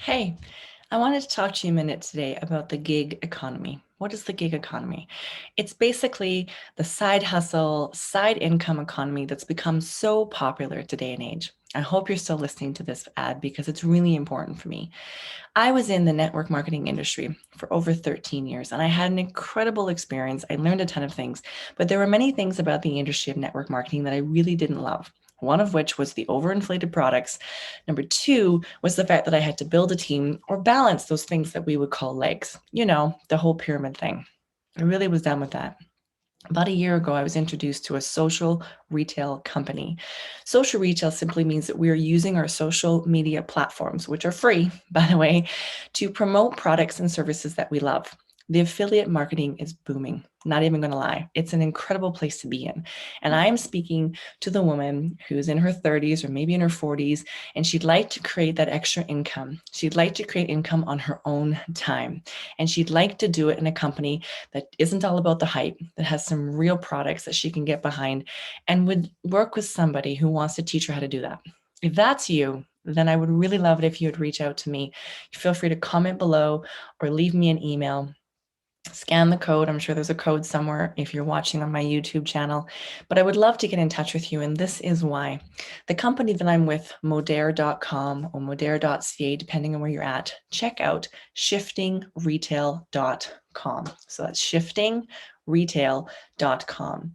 Hey, I wanted to talk to you a minute today about the gig economy. What is the gig economy? It's basically the side hustle, side income economy that's become so popular today and age. I hope you're still listening to this ad because it's really important for me. I was in the network marketing industry for over 13 years and I had an incredible experience. I learned a ton of things, but there were many things about the industry of network marketing that I really didn't love. One of which was the overinflated products. Number two was the fact that I had to build a team or balance those things that we would call legs, the whole pyramid thing. I really was done with that. About a year ago, I was introduced to a social retail company. Social retail simply means that we are using our social media platforms, which are free, by the way, to promote products and services that we love. The affiliate marketing is booming. Not even going to lie. It's an incredible place to be in. And I am speaking to the woman who's in her 30s or maybe in her 40s, and she'd like to create that extra income. She'd like to create income on her own time. And she'd like to do it in a company that isn't all about the hype, that has some real products that she can get behind, and would work with somebody who wants to teach her how to do that. If that's you, then I would really love it if you would reach out to me. Feel free to comment below or leave me an email. Scan the code. I'm sure there's a code somewhere if you're watching on my YouTube channel, but I would love to get in touch with you. And this is why. The company that I'm with, modere.com or modere.ca, depending on where you're at, check out shiftingretail.com. So that's shiftingretail.com.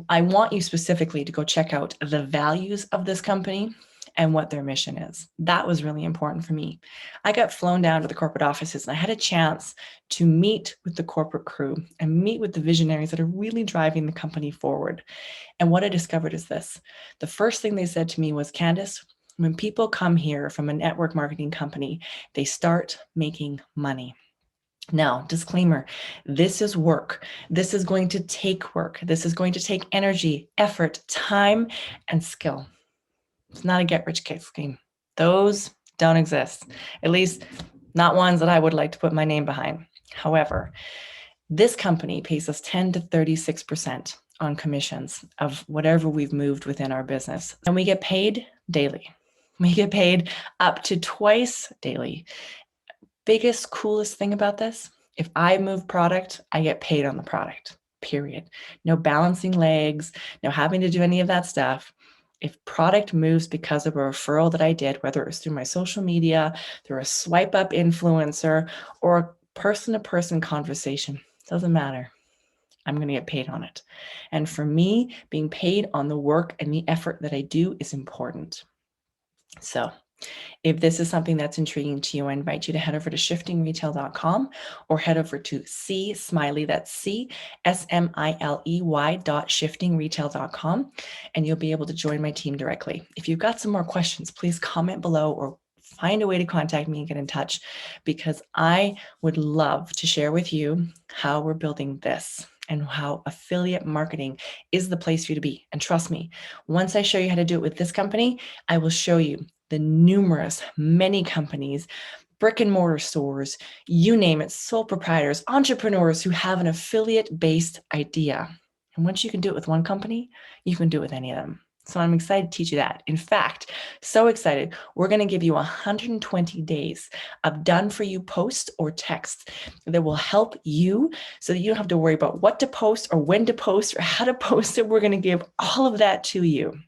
I want you specifically to go check out the values of this company and what their mission is. That was really important for me. I got flown down to the corporate offices and I had a chance to meet with the corporate crew and meet with the visionaries that are really driving the company forward. And what I discovered is this. The first thing they said to me was, Candace, when people come here from a network marketing company, they start making money. Now, disclaimer, this is work. This is going to take work. This is going to take energy, effort, time, and skill. It's not a get-rich-quick scheme. Those don't exist, at least not ones that I would like to put my name behind. However, this company pays us 10 to 36% on commissions of whatever we've moved within our business. And we get paid daily. We get paid up to twice daily. Biggest, coolest thing about this, if I move product, I get paid on the product, period. No balancing legs, no having to do any of that stuff. If product moves because of a referral that I did, whether it was through my social media, through a swipe up influencer, or a person-to-person conversation, doesn't matter. I'm going to get paid on it. And for me, being paid on the work and the effort that I do is important. So if this is something that's intriguing to you, I invite you to head over to shiftingretail.com or head over to Smiley, that's CSMILEY.shiftingretail.com, and you'll be able to join my team directly. If you've got some more questions, please comment below or find a way to contact me and get in touch, because I would love to share with you how we're building this and how affiliate marketing is the place for you to be. And trust me, once I show you how to do it with this company, I will show you the many companies, brick and mortar stores, you name it, sole proprietors, entrepreneurs who have an affiliate-based idea. And once you can do it with one company, you can do it with any of them. So I'm excited to teach you that. In fact, so excited, we're going to give you 120 days of done-for-you posts or text that will help you so that you don't have to worry about what to post or when to post or how to post it. We're going to give all of that to you.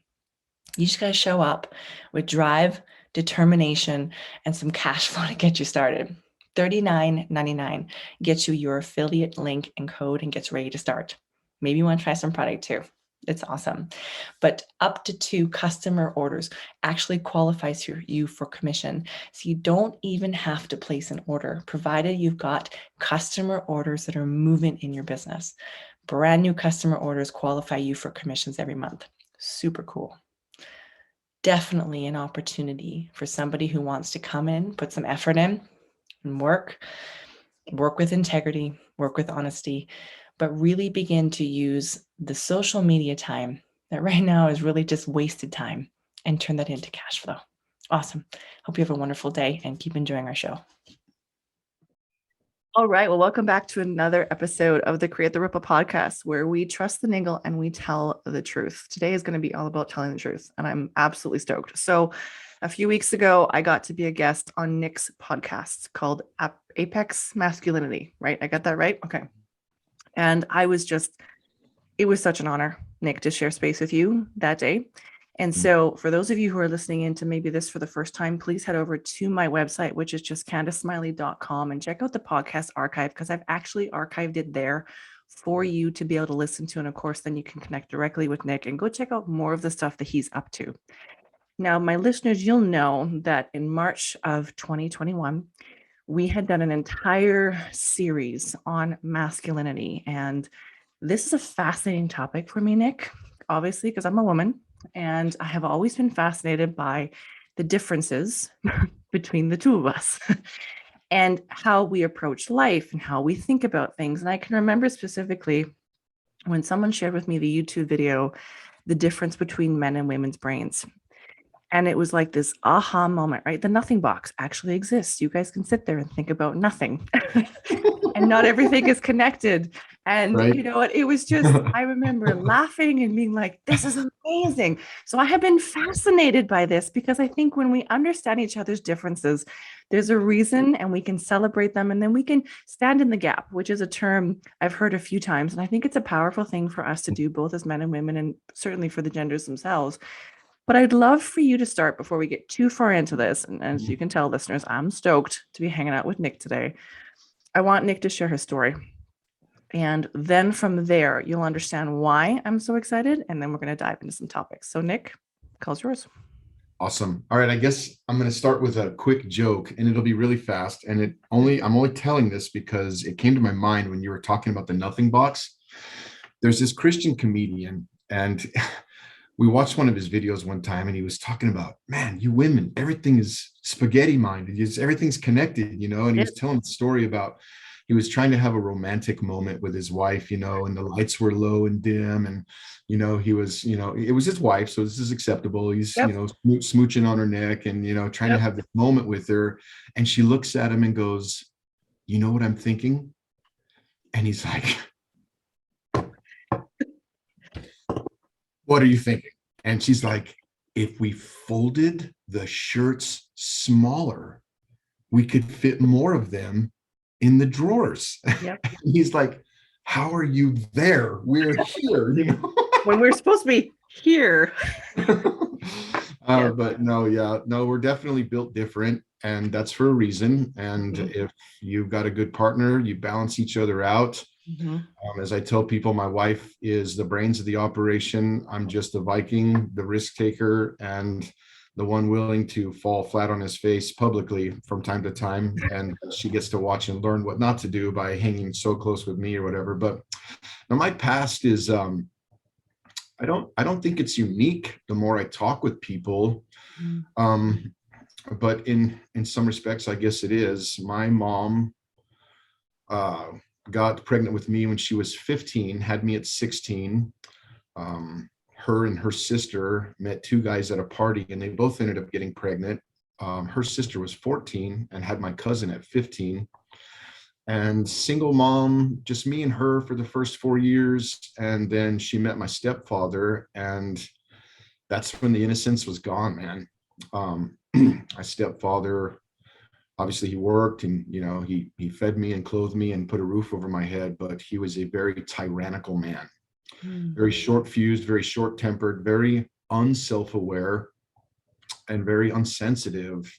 You just got to show up with drive, determination, and some cash flow to get you started. $39.99 gets you your affiliate link and code and gets ready to start. Maybe you want to try some product too. It's awesome. But up to 2 customer orders actually qualifies you for commission. So you don't even have to place an order, provided you've got customer orders that are moving in your business. Brand new customer orders qualify you for commissions every month. Super cool. Definitely an opportunity for somebody who wants to come in, put some effort in and work with integrity, work with honesty, but really begin to use the social media time that right now is really just wasted time and turn that into cash flow. Awesome. Hope you have a wonderful day and keep enjoying our show. All right. Well, welcome back to another episode of the Create the Ripple podcast, where we trust the niggle and we tell the truth. Today is going to be all about telling the truth, and I'm absolutely stoked. So A few weeks ago, I got to be a guest on Nick's podcast called Apex Masculinity, right? I got that right? Okay. And it was such an honor, Nick, to share space with you that day. And so for those of you who are listening into maybe this for the first time, please head over to my website, which is just CandiceSmiley.com, and check out the podcast archive, because I've actually archived it there for you to be able to listen to. And of course, then you can connect directly with Nick and go check out more of the stuff that he's up to. Now, my listeners, you'll know that in March of 2021, we had done an entire series on masculinity. And this is a fascinating topic for me, Nick, obviously, because I'm a woman, and I have always been fascinated by the differences between the two of us and how we approach life and how we think about things. And I can remember specifically when someone shared with me the YouTube video, the difference between men and women's brains. And it was like this aha moment, right? The nothing box actually exists. You guys can sit there and think about nothing. And not everything is connected. And Right. you know what? It was just, I remember laughing and being like, this is amazing. So I have been fascinated by this, because I think when we understand each other's differences, there's a reason, and we can celebrate them. And then we can stand in the gap, which is a term I've heard a few times. And I think it's a powerful thing for us to do, both as men and women, and certainly for the genders themselves. But I'd love for you to start before we get too far into this. And as you can tell, listeners, I'm stoked to be hanging out with Nick today. I want Nick to share his story. And then from there, you'll understand why I'm so excited. And then we're going to dive into some topics. So Nick, call's yours. Awesome. All right. I guess I'm going to start with a quick joke, and it'll be really fast. And I'm only telling this because it came to my mind when you were talking about the nothing box. There's this Christian comedian, and we watched one of his videos one time, and he was talking about, man, you women, everything is spaghetti minded. Everything's connected, and he was telling a story about, he was trying to have a romantic moment with his wife, and the lights were low and dim, and, he was, it was his wife. So this is acceptable. He's, smooching on her neck and, trying to have this moment with her. And she looks at him and goes, you know what I'm thinking? And he's like, what are you thinking? And she's like, if we folded the shirts smaller, we could fit more of them in the drawers. Yep. He's like, how are you there? We're here, when we're supposed to be here. But no, we're definitely built different, and that's for a reason. And if you've got a good partner, you balance each other out. As I tell people, my wife is the brains of the operation. I'm just the Viking, the risk taker, and the one willing to fall flat on his face publicly from time to time. And she gets to watch and learn what not to do by hanging so close with me or whatever. But now my past is, I don't think it's unique the more I talk with people. But in some respects, I guess it is. My mom, got pregnant with me when she was 15, had me at 16. Her and her sister met two guys at a party, and they both ended up getting pregnant. Her sister was 14 and had my cousin at 15. And single mom, just me and her for the first 4 years. And then she met my stepfather, and that's when the innocence was gone, man. My stepfather, obviously he worked, and he fed me and clothed me and put a roof over my head, but he was a very tyrannical man, very short-fused, very short-tempered, very unself-aware, and very unsensitive,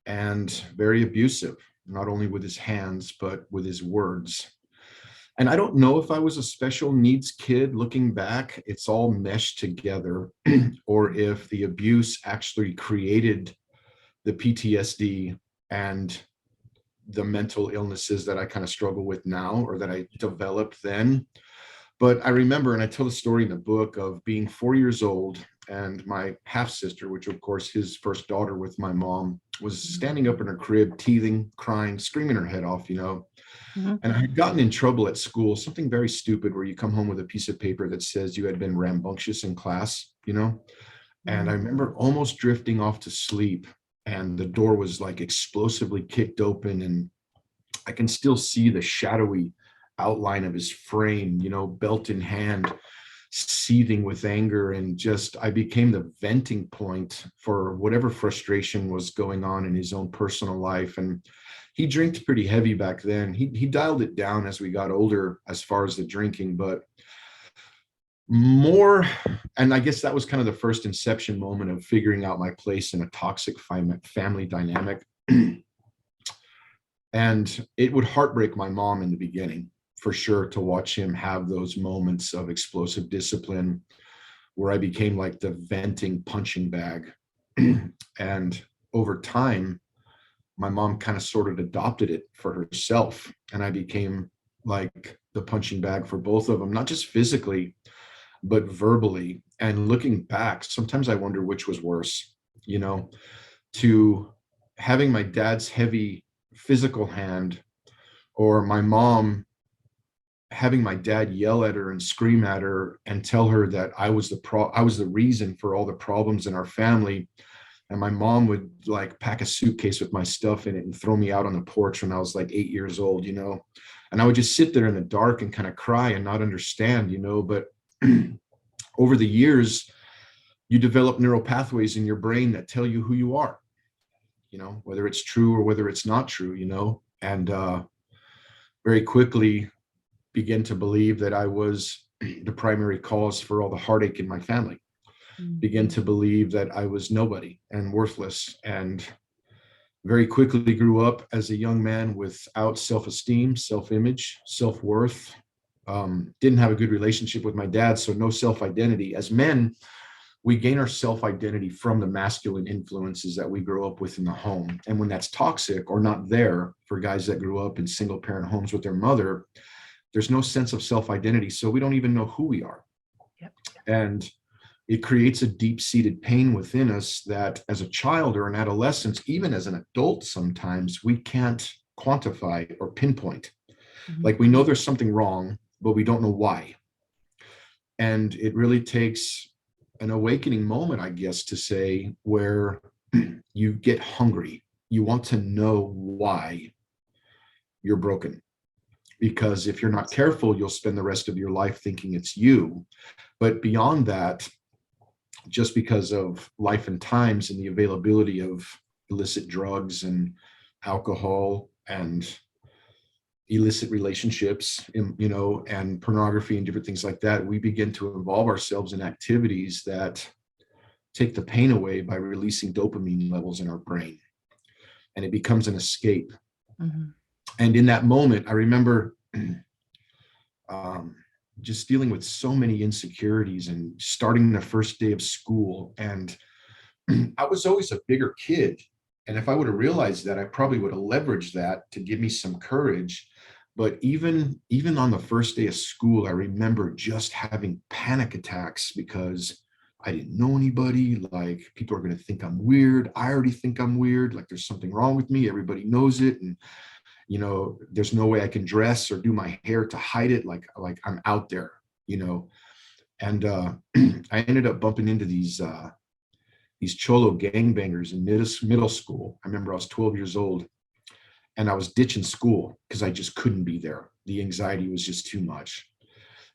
and very abusive, not only with his hands but with his words. And I don't know if I was a special needs kid. Looking back, it's all meshed together, or if the abuse actually created the PTSD and the mental illnesses that I kind of struggle with now, or that I developed then. But I remember, and I tell the story in the book, of being 4 years old, and my half sister, which of course his first daughter with my mom, was standing up in her crib, teething, crying, screaming her head off, And I had gotten in trouble at school, something very stupid, where you come home with a piece of paper that says you had been rambunctious in class, And I remember almost drifting off to sleep, and the door was like explosively kicked open, and I can still see the shadowy outline of his frame, belt in hand, seething with anger, and just I became the venting point for whatever frustration was going on in his own personal life. And he drank pretty heavy back then. He dialed it down as we got older as far as the drinking, but more, and I guess that was kind of the first inception moment of figuring out my place in a toxic family dynamic. And it would heartbreak my mom in the beginning, for sure, to watch him have those moments of explosive discipline where I became like the venting punching bag. And over time, my mom kind of sort of adopted it for herself. And I became like the punching bag for both of them, not just physically, but verbally. And looking back, sometimes I wonder which was worse, you know, to having my dad's heavy physical hand, or my mom having my dad yell at her and scream at her and tell her that I was the reason for all the problems in our family. And my mom would like pack a suitcase with my stuff in it and throw me out on the porch when I was like 8 years old, you know, and I would just sit there in the dark and kind of cry and not understand, you know. But over the years, you develop neural pathways in your brain that tell you who you are, you know, whether it's true or whether it's not true, you know. And very quickly begin to believe that I was the primary cause for all the heartache in my family. Begin to believe that I was nobody and worthless, and very quickly grew up as a young man without self-esteem, self-image, self-worth. Didn't have a good relationship with my dad, so no self-identity. As men, we gain our self-identity from the masculine influences that we grow up with in the home. And when that's toxic or not there, for guys that grew up in single parent homes with their mother, there's no sense of self-identity. So we don't even know who we are. Yep. And it creates a deep-seated pain within us that as a child or an adolescent, even as an adult, sometimes we can't quantify or pinpoint. Like we know there's something wrong, but we don't know why. And it really takes an awakening moment, I guess, to say, where you get hungry. You want to know why you're broken. Because if you're not careful, you'll spend the rest of your life thinking it's you. But beyond that, just because of life and times and the availability of illicit drugs and alcohol and illicit relationships, you know, and pornography and different things like that, we begin to involve ourselves in activities that take the pain away by releasing dopamine levels in our brain. And it becomes an escape. And in that moment, I remember just dealing with so many insecurities and starting the first day of school. And I was always a bigger kid. And if I would have realized that, I probably would have leveraged that to give me some courage. But even on the first day of school, I remember just having panic attacks because I didn't know anybody. Like, people are going to think I'm weird. I already think I'm weird. Like, there's something wrong with me. Everybody knows it. And you know, there's no way I can dress or do my hair to hide it. Like I'm out there, you know. And I ended up bumping into these cholo gangbangers in middle school. I remember I was 12 years old, and I was ditching school because I just couldn't be there. The anxiety was just too much.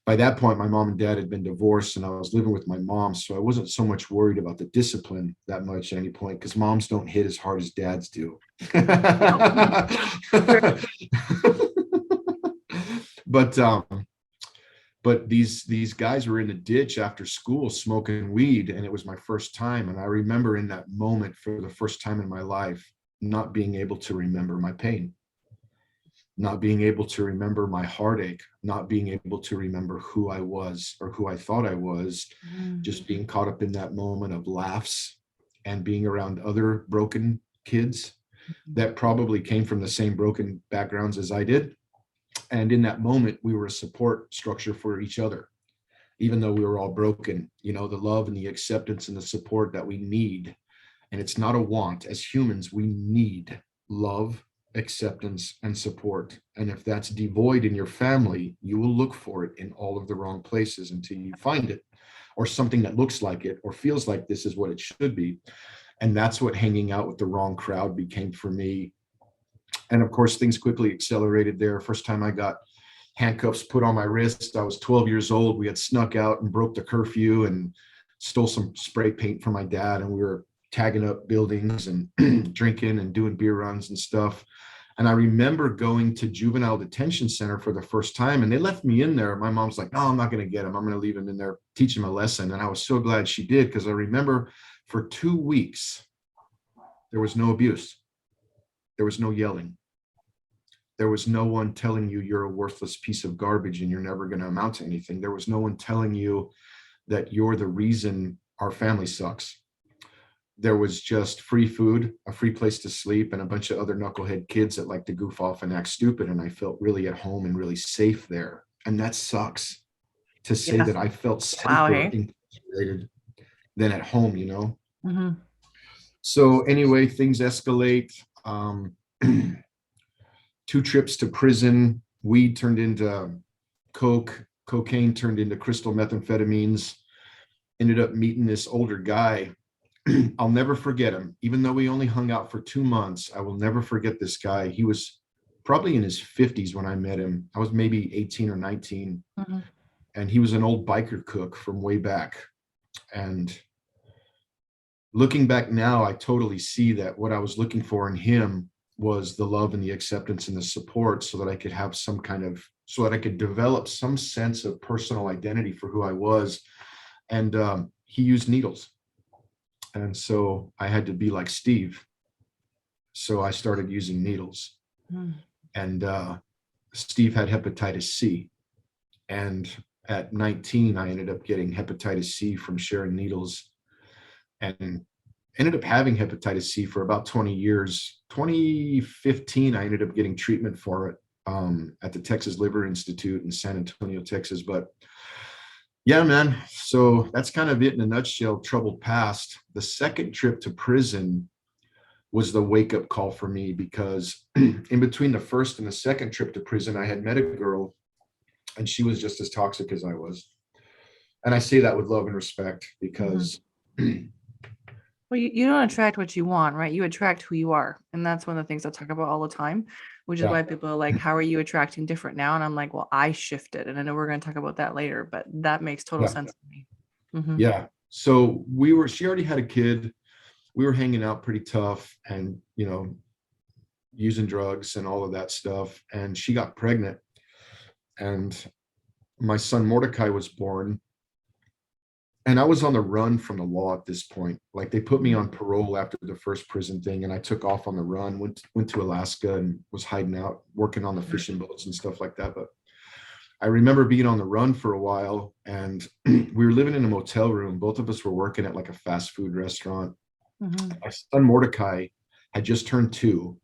By that point, my mom and dad had been divorced, and I was living with my mom, so I wasn't so much worried about the discipline that much at any point, because moms don't hit as hard as dads do. But these guys were in the ditch after school smoking weed, and it was my first time. And I remember in that moment, for the first time in my life, not being able to remember my pain, not being able to remember my heartache, not being able to remember who I was or who I thought I was, just being caught up in that moment of laughs and being around other broken kids that probably came from the same broken backgrounds as I did. And in that moment, we were a support structure for each other, even though we were all broken. You know, the love and the acceptance and the support that we need. And it's not a want. As humans, we need love, acceptance, and support. And if that's devoid in your family, you will look for it in all of the wrong places until you find it, or something that looks like it or feels like this is what it should be. And that's what hanging out with the wrong crowd became for me. And of course, things quickly accelerated there. First time I got handcuffs put on my wrist. I was 12 years old. We had snuck out and broke the curfew and stole some spray paint from my dad. And we were tagging up buildings and drinking and doing beer runs and stuff. And I remember going to juvenile detention center for the first time, and they left me in there. My mom's like, no, I'm not going to get him. I'm going to leave him in there, teach him a lesson. And I was so glad she did, because I remember for 2 weeks, there was no abuse. There was no yelling. There was no one telling you you're a worthless piece of garbage and you're never going to amount to anything. There was no one telling you that you're the reason our family sucks. There was just free food, a free place to sleep, and a bunch of other knucklehead kids that like to goof off and act stupid. And I felt really at home and really safe there. And that sucks to say that I felt safer integrated than at home, you know? Mm-hmm. So anyway, things escalate. 2 trips to prison, weed turned into coke, cocaine turned into crystal methamphetamines. Ended up meeting this older guy. I'll never forget him. Even though we only hung out for 2 months, I will never forget this guy. He was probably in his 50s when I met him. I was maybe 18 or 19. Mm-hmm. And he was an old biker cook from way back. And looking back now, I totally see that what I was looking for in him was the love and the acceptance and the support, so that I could have so that I could develop some sense of personal identity for who I was. And he used needles. And so I had to be like Steve. So I started using needles. And Steve had hepatitis C. And at 19, I ended up getting hepatitis C from sharing needles, and ended up having hepatitis C for about 20 years. 2015, I ended up getting treatment for it at the Texas Liver Institute in San Antonio, Texas. But yeah, man, so that's kind of it in a nutshell, troubled past. The second trip to prison was the wake-up call for me, because in between the first and the second trip to prison, I had met a girl, and she was just as toxic as I was. And I say that with love and respect, because well, you don't attract what you want, right? You attract who you are. And that's one of the things I talk about all the time, which is why people are like, how are you attracting different now? And I'm like, well, I shifted. And I know we're going to talk about that later, but that makes total sense to me. Mm-hmm. Yeah. So she already had a kid. We were hanging out pretty tough and, you know, using drugs and all of that stuff. And she got pregnant. And my son Mordecai was born. And I was on the run from the law at this point. Like, they put me on parole after the first prison thing, and I took off on the run, went to Alaska and was hiding out, working on the fishing boats and stuff like that. But I remember being on the run for a while, and we were living in a motel room. Both of us were working at like a fast food restaurant. Mm-hmm. My son Mordecai had just turned 2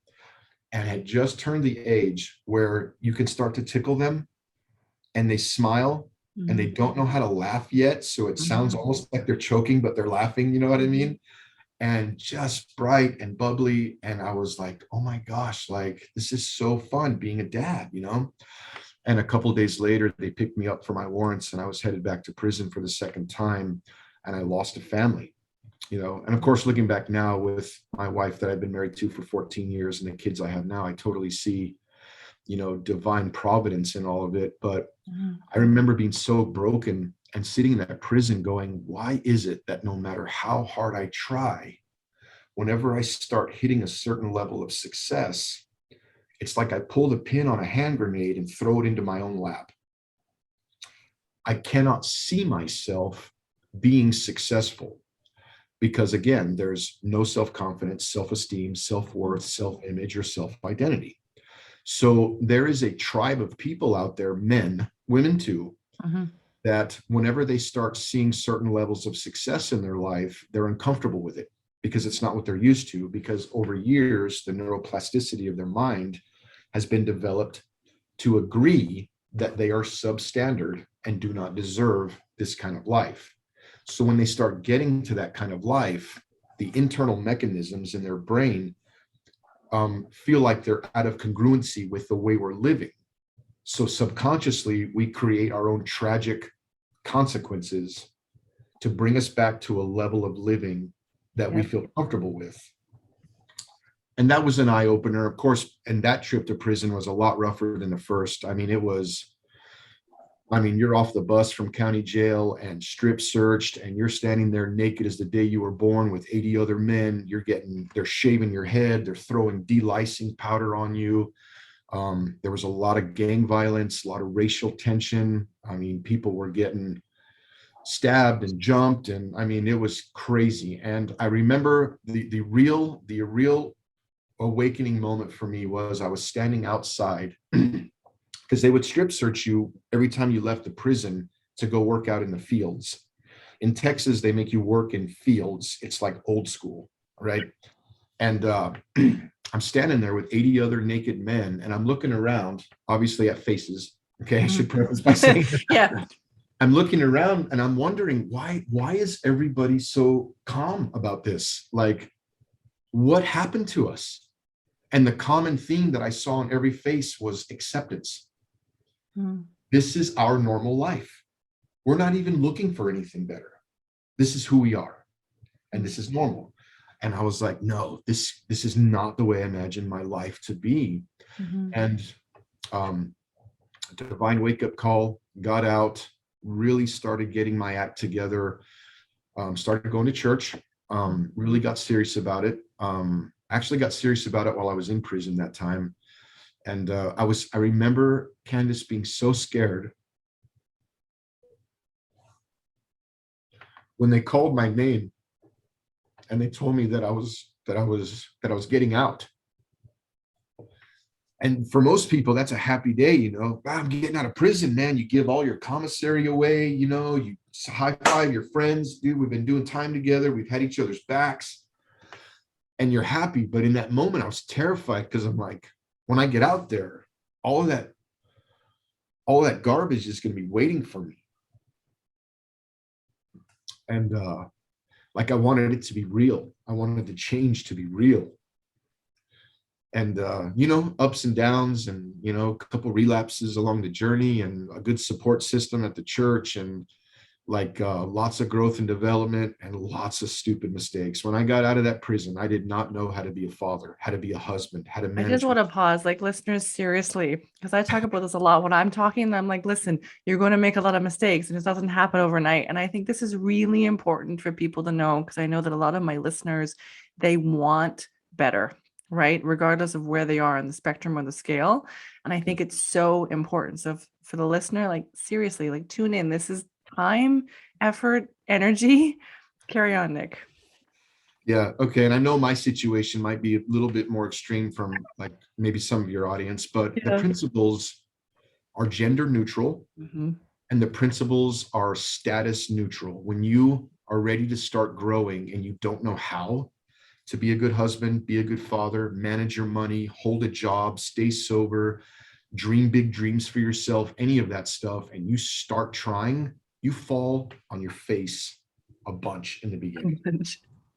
and had just turned the age where you can start to tickle them and they smile. And they don't know how to laugh yet. So it sounds almost like they're choking, but they're laughing. You know what I mean? And just bright and bubbly. And I was like, oh my gosh, like, this is so fun being a dad, you know? And a couple of days later, they picked me up for my warrants, and I was headed back to prison for the second time. And I lost a family, you know? And of course, looking back now with my wife that I've been married to for 14 years and the kids I have now, I totally see, you know, divine providence in all of it. But I remember being so broken and sitting in that prison going, why is it that no matter how hard I try, whenever I start hitting a certain level of success, it's like I pull the pin on a hand grenade and throw it into my own lap. I cannot see myself being successful, because again, there's no self-confidence, self-esteem, self-worth, self-image, or self-identity. So there is a tribe of people out there, men, women too, that whenever they start seeing certain levels of success in their life, they're uncomfortable with it, because it's not what they're used to, because over years, the neuroplasticity of their mind has been developed to agree that they are substandard and do not deserve this kind of life. So when they start getting to that kind of life, the internal mechanisms in their brain feel like they're out of congruency with the way we're living. So subconsciously, we create our own tragic consequences to bring us back to a level of living that we feel comfortable with. And that was an eye opener, of course. And that trip to prison was a lot rougher than the first. I mean, it was I mean, you're off the bus from county jail and strip searched, and you're standing there naked as the day you were born with 80 other men. They're shaving your head, they're throwing delicing powder on you. There was a lot of gang violence, a lot of racial tension. I mean, people were getting stabbed and jumped, and I mean, it was crazy. And I remember the real awakening moment for me was I was standing outside because they would strip search you every time you left the prison to go work out in the fields. In Texas, they make you work in fields. It's like old school, right? And I'm standing there with 80 other naked men, and I'm looking around, obviously at faces. Okay, I should preface by saying Yeah. I'm looking around and I'm wondering why is everybody so calm about this? Like, what happened to us? And the common theme that I saw in every face was acceptance. This is our normal life. We're not even looking for anything better. This is who we are, and this is normal. And I was like, no, this is not the way I imagined my life to be. And divine wake-up call, got out, really started getting my act together, started going to church, really got serious about it. Actually got serious about it while I was in prison that time. And I remember Candace being so scared when they called my name and they told me that I was getting out. And for most people, that's a happy day, you know. Wow, I'm getting out of prison, man. You give all your commissary away, you know, you high five your friends, dude. We've been doing time together. We've had each other's backs. And you're happy. But in that moment, I was terrified because I'm like, when I get out there, all of that garbage is going to be waiting for me. And like I wanted it to be real. I wanted the change to be real. And, you know, ups and downs and, you know, a couple relapses along the journey and a good support system at the church and like lots of growth and development and lots of stupid mistakes. When I got out of that prison, I did not know how to be a father, how to be a husband, how to I manage. just want to pause, like, listeners, seriously, because I talk about this a lot when I'm talking. I'm like, listen, you're going to make a lot of mistakes and it doesn't happen overnight. And I think this is really important for people to know, because I know that a lot of my listeners, they want better, right? Regardless of where they are on the spectrum or the scale. And I think it's so important. So for the listener, like, seriously, like, tune in. This is time, effort, energy. Carry on, Nick. Yeah. Okay. And I know my situation might be a little bit more extreme from like maybe some of your audience, but the principles are gender neutral and the principles are status neutral. When you are ready to start growing and you don't know how to be a good husband, be a good father, manage your money, hold a job, stay sober, dream big dreams for yourself, any of that stuff, and you start trying, you fall on your face a bunch in the beginning.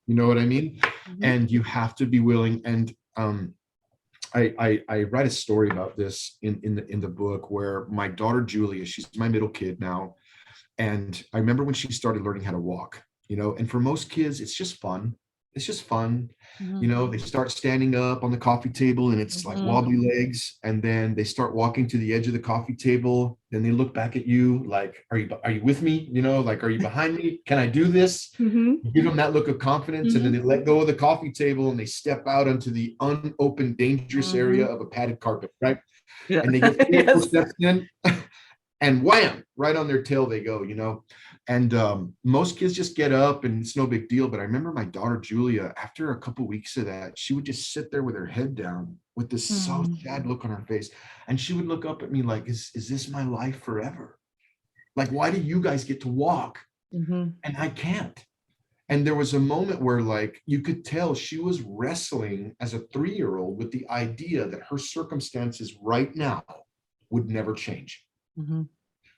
You know what I mean? And you have to be willing. And I write a story about this in the book where my daughter Julia, she's my middle kid now, and I remember when she started learning how to walk. You know, and for most kids, it's just fun. It's just fun. You know, they start standing up on the coffee table and it's like wobbly legs. And then they start walking to the edge of the coffee table. Then they look back at you like, are you with me? You know, like, are you behind me? Can I do this? You give them that look of confidence and then they let go of the coffee table and they step out onto the unopened, dangerous area of a padded carpet, right? Yeah. And they get 3 or 4 steps in and wham, right on their tail they go, you know. And most kids just get up and it's no big deal. But I remember my daughter, Julia, after a couple of weeks of that, she would just sit there with her head down with this so sad look on her face. And she would look up at me like, is this my life forever? Like, why do you guys get to walk? And I can't. And there was a moment where like, you could tell she was wrestling as a 3-year-old with the idea that her circumstances right now would never change.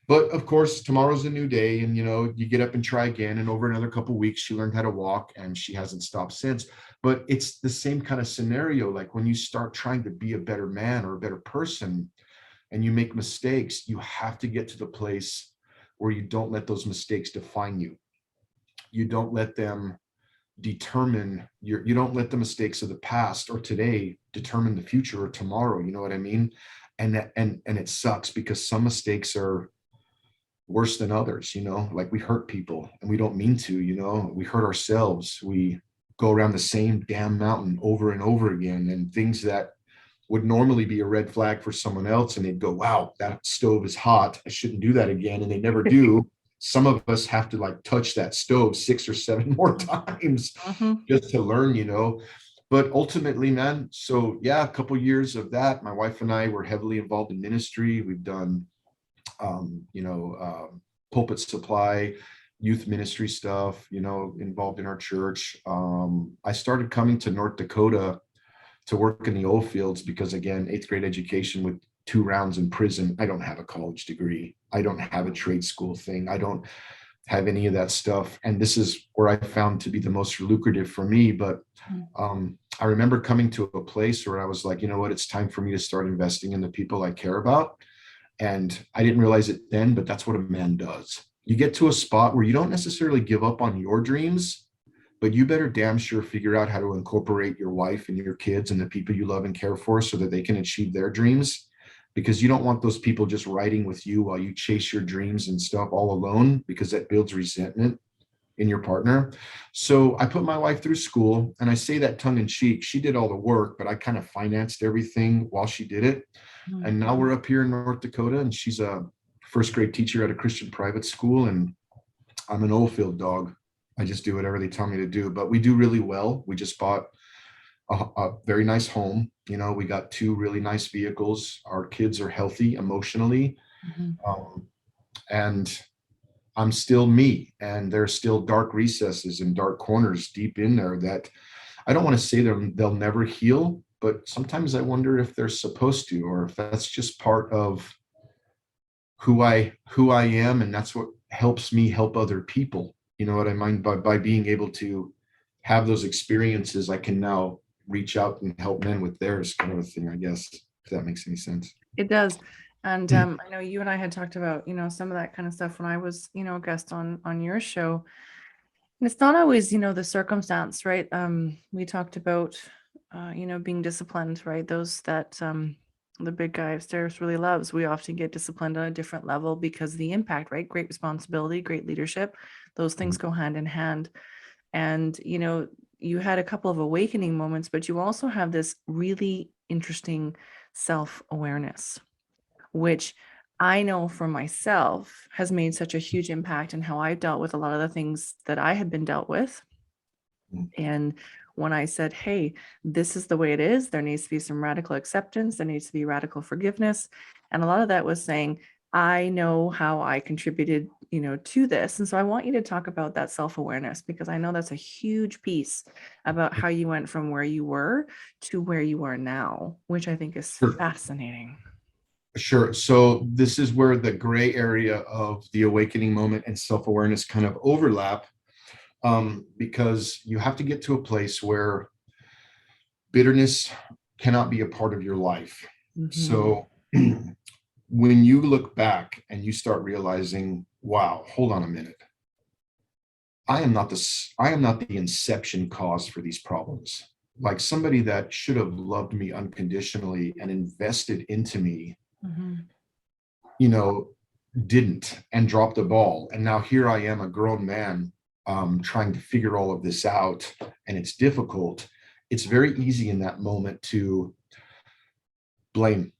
But of course, tomorrow's a new day and, you know, you get up and try again. And over another couple of weeks, she learned how to walk and she hasn't stopped since. But it's the same kind of scenario. Like when you start trying to be a better man or a better person and you make mistakes, you have to get to the place where you don't let those mistakes define you. You don't let them determine you don't let the mistakes of the past or today determine the future or tomorrow. You know what I mean? And it sucks because some mistakes are worse than others, like we hurt people and we don't mean to, we hurt ourselves. We go around the same damn mountain over and over again, and things that would normally be a red flag for someone else, and they'd go, wow, that stove is hot, I shouldn't do that again, and they never do. Some of us have to like touch that stove 6 or 7 more times just to learn, but ultimately, man, so yeah, a couple years of that. My wife and I were heavily involved in ministry. We've done pulpit supply, youth ministry stuff, involved in our church. I started coming to North Dakota to work in the oil fields because, again, 8th grade education with 2 rounds in prison. I don't have a college degree. I don't have a trade school thing. I don't have any of that stuff. And this is where I found to be the most lucrative for me. But I remember coming to a place where I was like, you know what, it's time for me to start investing in the people I care about. And I didn't realize it then, but that's what a man does. You get to a spot where you don't necessarily give up on your dreams, but you better damn sure figure out how to incorporate your wife and your kids and the people you love and care for so that they can achieve their dreams, because you don't want those people just riding with you while you chase your dreams and stuff all alone, because that builds resentment in your partner. So I put my wife through school, and I say that tongue in cheek. She did all the work, but I kind of financed everything while she did it. And now we're up here in North Dakota, and she's a 1st grade teacher at a Christian private school, and I'm an oilfield dog. I just do whatever they tell me to do, but we do really well. We just bought a very nice home. We got 2 really nice vehicles. Our kids are healthy emotionally. And I'm still me, and there's still dark recesses and dark corners deep in there that I don't want to say they'll never heal, but sometimes I wonder if they're supposed to, or if that's just part of who I am, and that's what helps me help other people. You know what I mean? By being able to have those experiences, I can now reach out and help men with theirs, kind of a thing, I guess, if that makes any sense. It does. And I know you and I had talked about, some of that kind of stuff when I was, a guest on your show. And it's not always, the circumstance, right? We talked about, being disciplined, right? Those that the big guy upstairs really loves. We often get disciplined on a different level because the impact, right? Great responsibility, great leadership. Those things go hand in hand. And, you had a couple of awakening moments, but you also have this really interesting self-awareness, which I know for myself has made such a huge impact in how I've dealt with a lot of the things that I had been dealt with. And when I said, hey, this is the way it is, there needs to be some radical acceptance, there needs to be radical forgiveness. And a lot of that was saying, I know how I contributed, to this. And so I want you to talk about that self-awareness, because I know that's a huge piece about how you went from where you were to where you are now, which I think is fascinating. Sure. So this is where the gray area of the awakening moment and self-awareness kind of overlap, because you have to get to a place where bitterness cannot be a part of your life. So when you look back and you start realizing, wow, hold on a minute, I am not the inception cause for these problems. Like, somebody that should have loved me unconditionally and invested into me, didn't, and dropped the ball. And now here I am, a grown man, trying to figure all of this out, and it's difficult. It's very easy in that moment to blame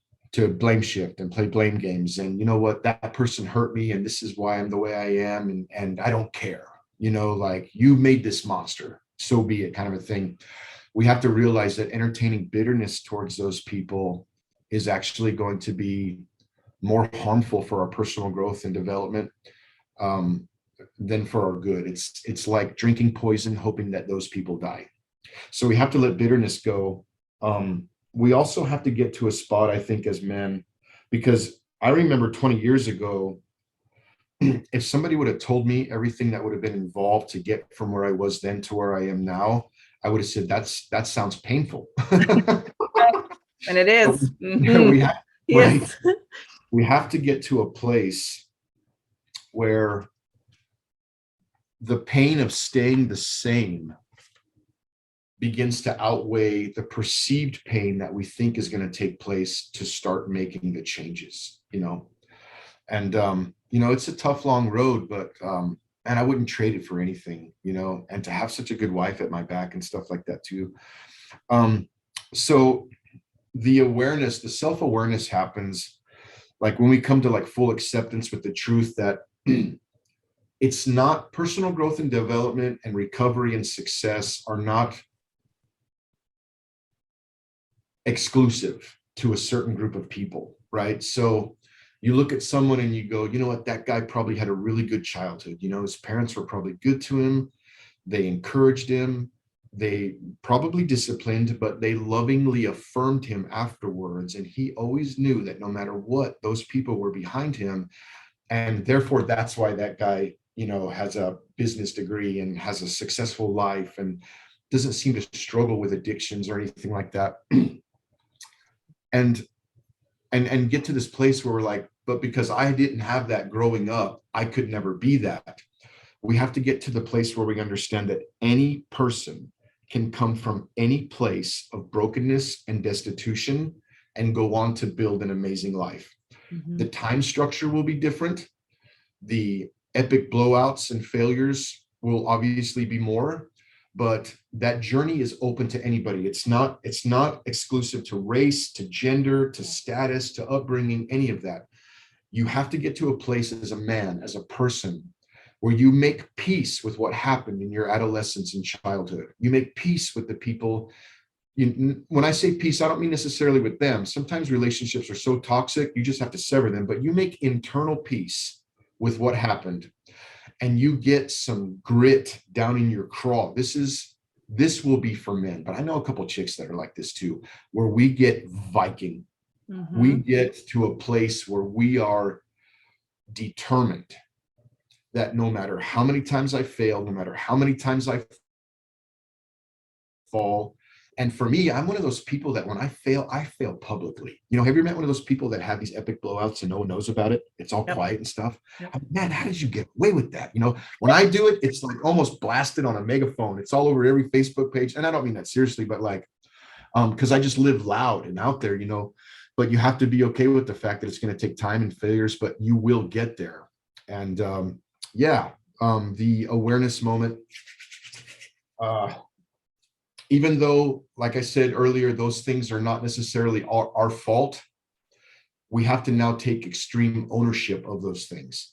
shift and play blame games. And you know what, that person hurt me, and this is why I'm the way I am. And I don't care, like, you made this monster, so be it, kind of a thing. We have to realize that entertaining bitterness towards those people is actually going to be more harmful for our personal growth and development than for our good. It's like drinking poison, hoping that those people die. So we have to let bitterness go. We also have to get to a spot, I think, as men, because I remember 20 years ago, if somebody would have told me everything that would have been involved to get from where I was then to where I am now, I would have said, that sounds painful. And it is. We have to get to a place where the pain of staying the same begins to outweigh the perceived pain that we think is going to take place to start making the changes, And, it's a tough, long road, but, and I wouldn't trade it for anything, and to have such a good wife at my back and stuff like that too. So the awareness, the self-awareness happens like when we come to like full acceptance with the truth that it's not personal growth and development and recovery and success are not exclusive to a certain group of people, right? So you look at someone and you go, you know what, that guy probably had a really good childhood. His parents were probably good to him. They encouraged him. They probably disciplined, but they lovingly affirmed him afterwards. And he always knew that no matter what, those people were behind him. And therefore, that's why that guy, has a business degree and has a successful life and doesn't seem to struggle with addictions or anything like that. and get to this place where we're like, but because I didn't have that growing up, I could never be that. We have to get to the place where we understand that any person can come from any place of brokenness and destitution and go on to build an amazing life. Mm-hmm. The time structure will be different. The epic blowouts and failures will obviously be more, but that journey is open to anybody. It's not exclusive to race, to gender, to status, to upbringing, any of that. You have to get to a place as a man, as a person, where you make peace with what happened in your adolescence and childhood. You make peace with the people. When I say peace, I don't mean necessarily with them. Sometimes relationships are so toxic, you just have to sever them, but you make internal peace with what happened, and you get some grit down in your craw. This will be for men, but I know a couple of chicks that are like this too, where we get Viking. Mm-hmm. We get to a place where we are determined that no matter how many times I fail, no matter how many times I fall. And for me, I'm one of those people that when I fail publicly. Have you met one of those people that have these epic blowouts and no one knows about it? It's all quiet and stuff. Yep. Man, how did you get away with that? When I do it, it's like almost blasted on a megaphone. It's all over every Facebook page. And I don't mean that seriously, but like, because I just live loud and out there, but you have to be okay with the fact that it's going to take time and failures, but you will get there. And the awareness moment, even though, like I said earlier, those things are not necessarily our fault, we have to now take extreme ownership of those things.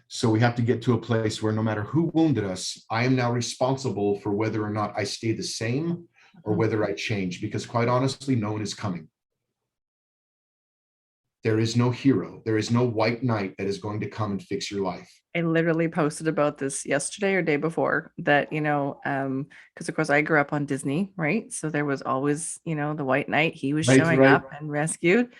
So we have to get to a place where no matter who wounded us, I am now responsible for whether or not I stay the same or whether I change, because quite honestly, no one is coming. There is no hero. There is no white knight that is going to come and fix your life. I literally posted about this yesterday or day before that, because of course I grew up on Disney, right? So there was always, the white knight, he was showing up and rescued.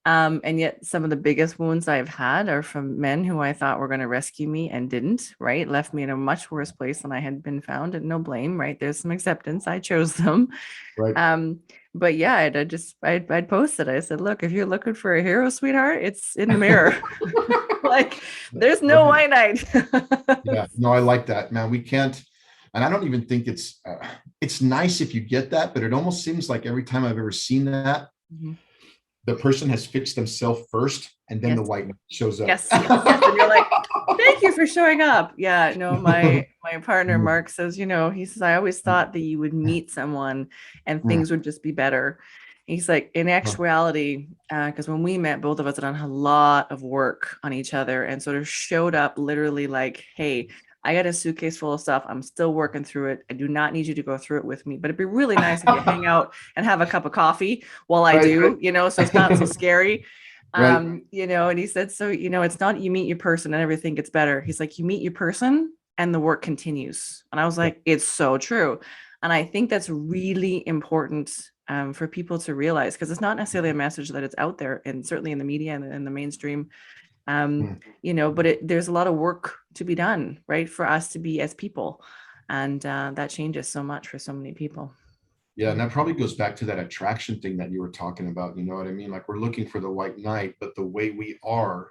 And yet some of the biggest wounds I've had are from men who I thought were going to rescue me and didn't, right? Left me in a much worse place than I had been found, and no blame, right? There's some acceptance. I chose them. Right. But yeah, I'd posted, I said, look, if you're looking for a hero, sweetheart, it's in the mirror. Like there's no white knight. Yeah, no, I like that, man. We can't, and I don't even think it's nice if you get that, but it almost seems like every time I've ever seen that, the person has fixed themselves first, and then the white knight shows up. Yes. And you're like, thank you for showing up. Yeah, no, my partner Mark says, he says, I always thought that you would meet someone and things would just be better. He's like, in actuality, because when we met, both of us had done a lot of work on each other and sort of showed up literally like, hey, I got a suitcase full of stuff. I'm still working through it. I do not need you to go through it with me, but it'd be really nice if you hang out and have a cup of coffee while I do, so it's not so scary. And he said, so, it's not you meet your person and everything gets better. He's like, you meet your person and the work continues. And I was like, it's so true. And I think that's really important for people to realize, because it's not necessarily a message that it's out there, and certainly in the media and in the mainstream, but there's a lot of work to be done, right, for us to be as people. And that changes so much for so many people. Yeah, and that probably goes back to that attraction thing that you were talking about. You know what I mean? Like we're looking for the white knight, but the way we are,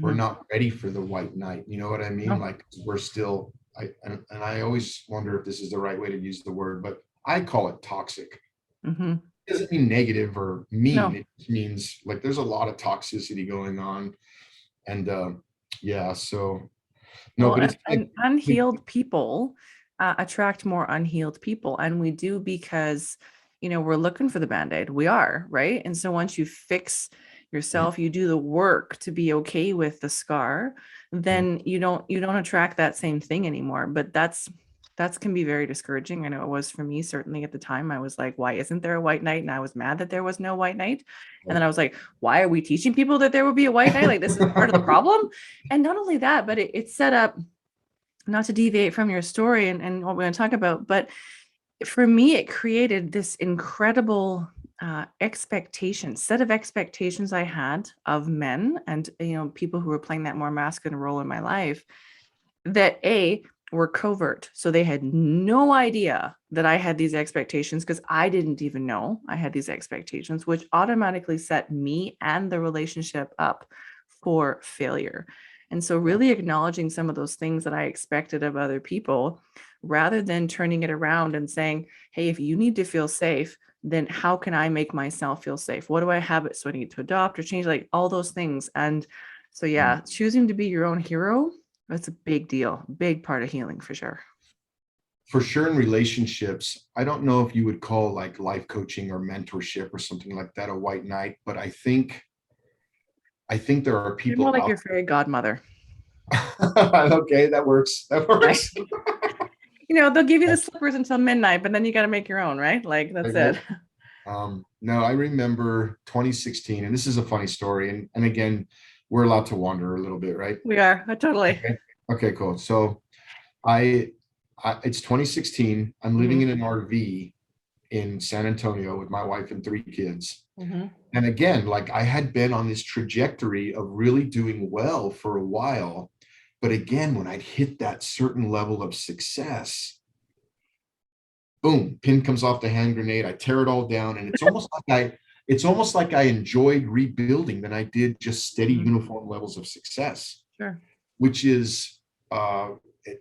we're not ready for the white knight. You know what I mean? Like we're still, and I always wonder if this is the right way to use the word, but I call it toxic. It doesn't mean negative or mean. No. It means like there's a lot of toxicity going on. And yeah, so no, Well, but it's like, and unhealed people attract more unhealed people. And we do because, we're looking for the Band-Aid. We are, right? And so once you fix yourself, you do the work to be okay with the scar, then you don't attract that same thing anymore. But that's can be very discouraging. I know it was for me, certainly at the time. I was like, why isn't there a white knight? And I was mad that there was no white knight. And then I was like, why are we teaching people that there would be a white knight? Like, this is part of the problem. And not only that, but it's set up, not to deviate from your story and what we're going to talk about, but for me, it created this incredible set of expectations I had of men and, people who were playing that more masculine role in my life that were covert. So they had no idea that I had these expectations because I didn't even know I had these expectations, which automatically set me and the relationship up for failure. And so really acknowledging some of those things that I expected of other people, rather than turning it around and saying, hey, if you need to feel safe, then how can I make myself feel safe? What do I have? So I need to adopt or change, like all those things. And so, yeah, choosing to be your own hero, that's a big deal, big part of healing for sure. for sure in relationships, I don't know if you would call like life coaching or mentorship or something like that a white knight, but I think there are You're people more like out your fairy godmother. okay, that works. That works. They'll give you the slippers until midnight, but then you got to make your own, right? Like, that's it. No, I remember 2016, and this is a funny story. And again, we're allowed to wander a little bit, right? We are totally. Okay, cool. So it's 2016. I'm living in an RV in San Antonio with my wife and 3 kids. And again, like I had been on this trajectory of really doing well for a while. But again, when I'd hit that certain level of success, boom, pin comes off the hand grenade. I tear it all down. And it's almost like I enjoyed rebuilding than I did just steady uniform levels of success. Sure. Which is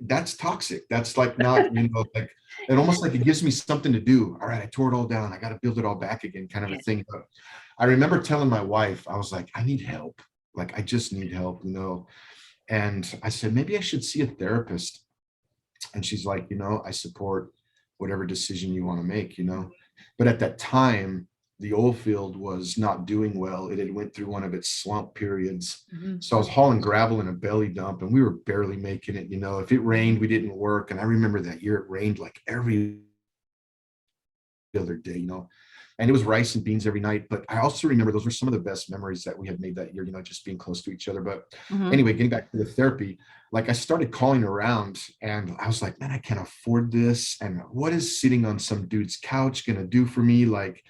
that's toxic. That's like not, like it almost like it gives me something to do. All right, I tore it all down. I got to build it all back again, kind of a thing. But I remember telling my wife, I was like, I need help. Like, I just need help, And I said, maybe I should see a therapist. And she's like, I support whatever decision you want to make, But at that time, the oil field was not doing well. It had went through one of its slump periods. So I was hauling gravel in a belly dump and we were barely making it. If it rained, we didn't work. And I remember that year it rained like every other day, and it was rice and beans every night. But I also remember those were some of the best memories that we had made that year, just being close to each other. But anyway, getting back to the therapy, like I started calling around and I was like, man, I can't afford this. And what is sitting on some dude's couch going to do for me? Like,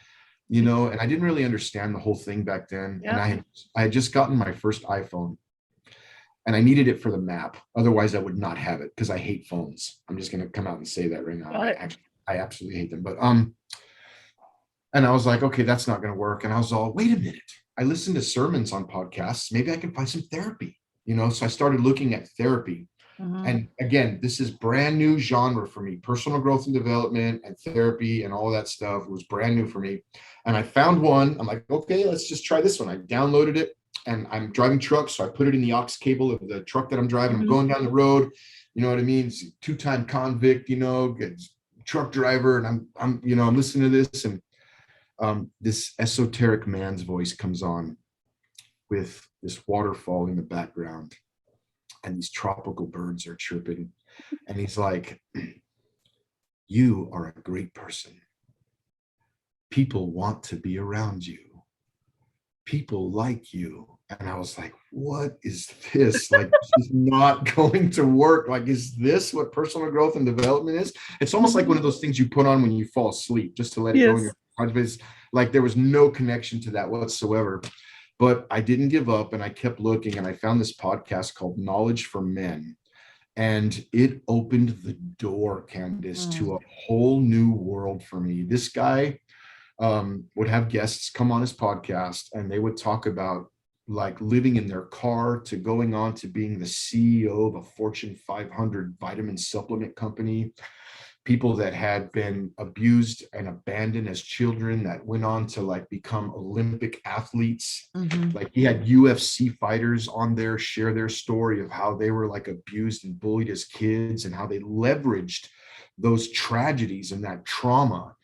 and I didn't really understand the whole thing back then. And I had just gotten my first iPhone and I needed it for the map. Otherwise I would not have it because I hate phones. I'm just going to come out and say that right now. I absolutely hate them. But, and I was like, okay, that's not going to work. And I was all, wait a minute. I listened to sermons on podcasts. Maybe I can find some therapy, So I started looking at therapy. And again, this is brand new genre for me. Personal growth and development and therapy and all that stuff was brand new for me. And I found one. I'm like, okay, let's just try this one. I downloaded it and I'm driving trucks. So I put it in the aux cable of the truck that I'm driving. I'm going down the road. You know what I mean? 2-time convict, truck driver. And I'm listening to this and this esoteric man's voice comes on with this waterfall in the background and these tropical birds are chirping and he's like, you are a great person. People want to be around you. People like you. And I was like, what is this? Like, this is not going to work. Like, is this what personal growth and development is? It's almost like one of those things you put on when you fall asleep, just to let it go in your heart. Like, there was no connection to that whatsoever. But I didn't give up and I kept looking and I found this podcast called Knowledge for Men. And it opened the door, Candace, to a whole new world for me. This guy would have guests come on his podcast and they would talk about like living in their car to going on to being the CEO of a Fortune 500 vitamin supplement company, people that had been abused and abandoned as children that went on to like become Olympic athletes. Like he had UFC fighters on there share their story of how they were like abused and bullied as kids and how they leveraged those tragedies and that trauma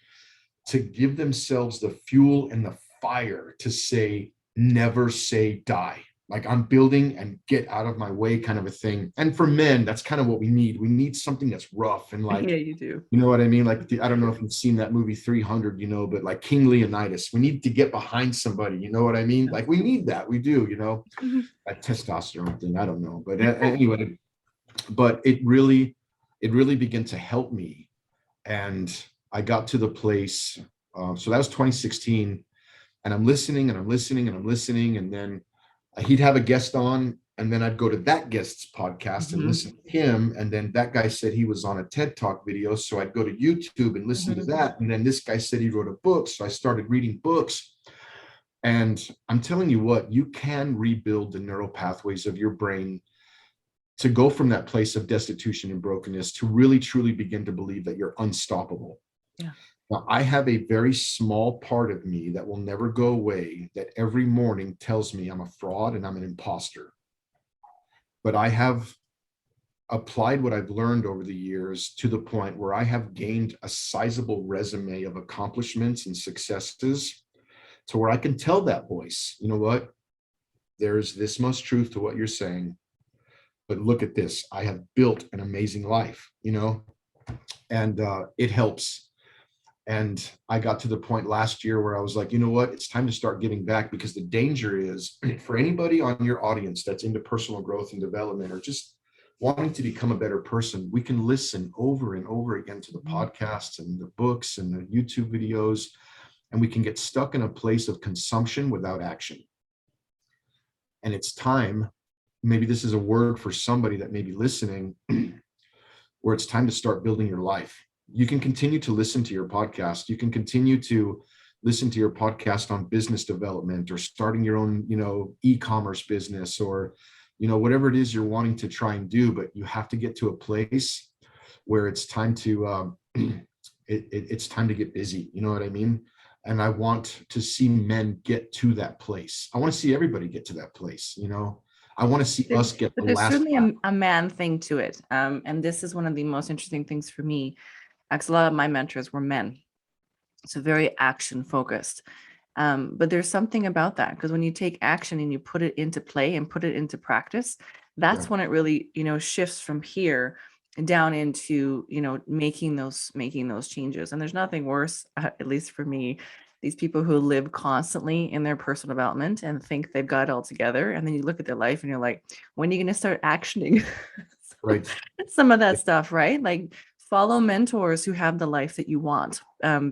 to give themselves the fuel and the fire to say, never say die. Like I'm building and get out of my way kind of a thing. And for men, that's kind of what we need. We need something that's rough and like, Yeah, you do. you know what I mean? Like, I don't know if you've seen that movie 300, you know, but like King Leonidas, we need to get behind somebody, you know what I mean? Like we need that, we do, you know, that testosterone thing, I don't know. But anyway, but it really began to help me. And I got to the place, so that was 2016, and I'm listening and I'm listening and I'm listening, and then he'd have a guest on, and then I'd go to that guest's podcast and listen to him, and then that guy said he was on a TED Talk video, so I'd go to YouTube and listen to that, and then this guy said he wrote a book, so I started reading books. And I'm telling you what, you can rebuild the neural pathways of your brain to go from that place of destitution and brokenness to really truly begin to believe that you're unstoppable. Yeah. Now, I have a very small part of me that will never go away that every morning tells me I'm a fraud and I'm an imposter. But I have applied what I've learned over the years to the point where I have gained a sizable resume of accomplishments and successes to where I can tell that voice, you know what, there's this much truth to what you're saying, but look at this, I have built an amazing life, you know, and it helps. And I got to the point last year where I was like, you know what, it's time to start giving back, because the danger is for anybody on your audience that's into personal growth and development or just wanting to become a better person, we can listen over and over again to the podcasts and the books and the YouTube videos, and we can get stuck in a place of consumption without action. And it's time, maybe this is a word for somebody that may be listening, where it's time to start building your life. You can continue to listen to your podcast. You can continue to listen to your podcast on business development or starting your own, you know, e-commerce business or, you know, whatever it is you're wanting to try and do, but you have to get to a place where it's time to, it's time to get busy. You know what I mean? And I want to see men get to that place. I want to see everybody get to that place. You know, I want to see us get But the there's last. certainly a man thing to it. And this is one of the most interesting things for me. Because a lot of my mentors were men. So very action focused. But there's something about that, because when you take action and you put it into play and put it into practice, that's when it really, you know, shifts from here down into, you know, making those changes. And there's nothing worse, at least for me, these people who live constantly in their personal development and think they've got it all together. And then you look at their life and you're like, when are you going to start actioning Right. some of that stuff, right? Like follow mentors who have the life that you want,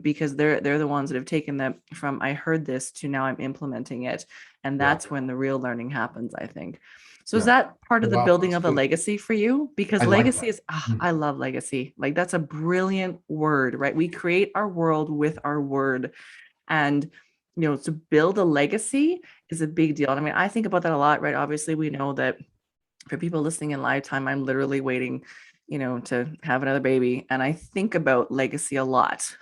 because they're the ones that have taken that from I heard this to now I'm implementing it. And that's when the real learning happens, I think. So is that part of the building of a legacy for you? Because legacy is, I love legacy. Like that's a brilliant word, right? We create our world with our word. And, you know, to build a legacy is a big deal. And I mean, I think about that a lot, right? Obviously, we know that for people listening in lifetime, I'm literally waiting, you know, to have another baby. And I think about legacy a lot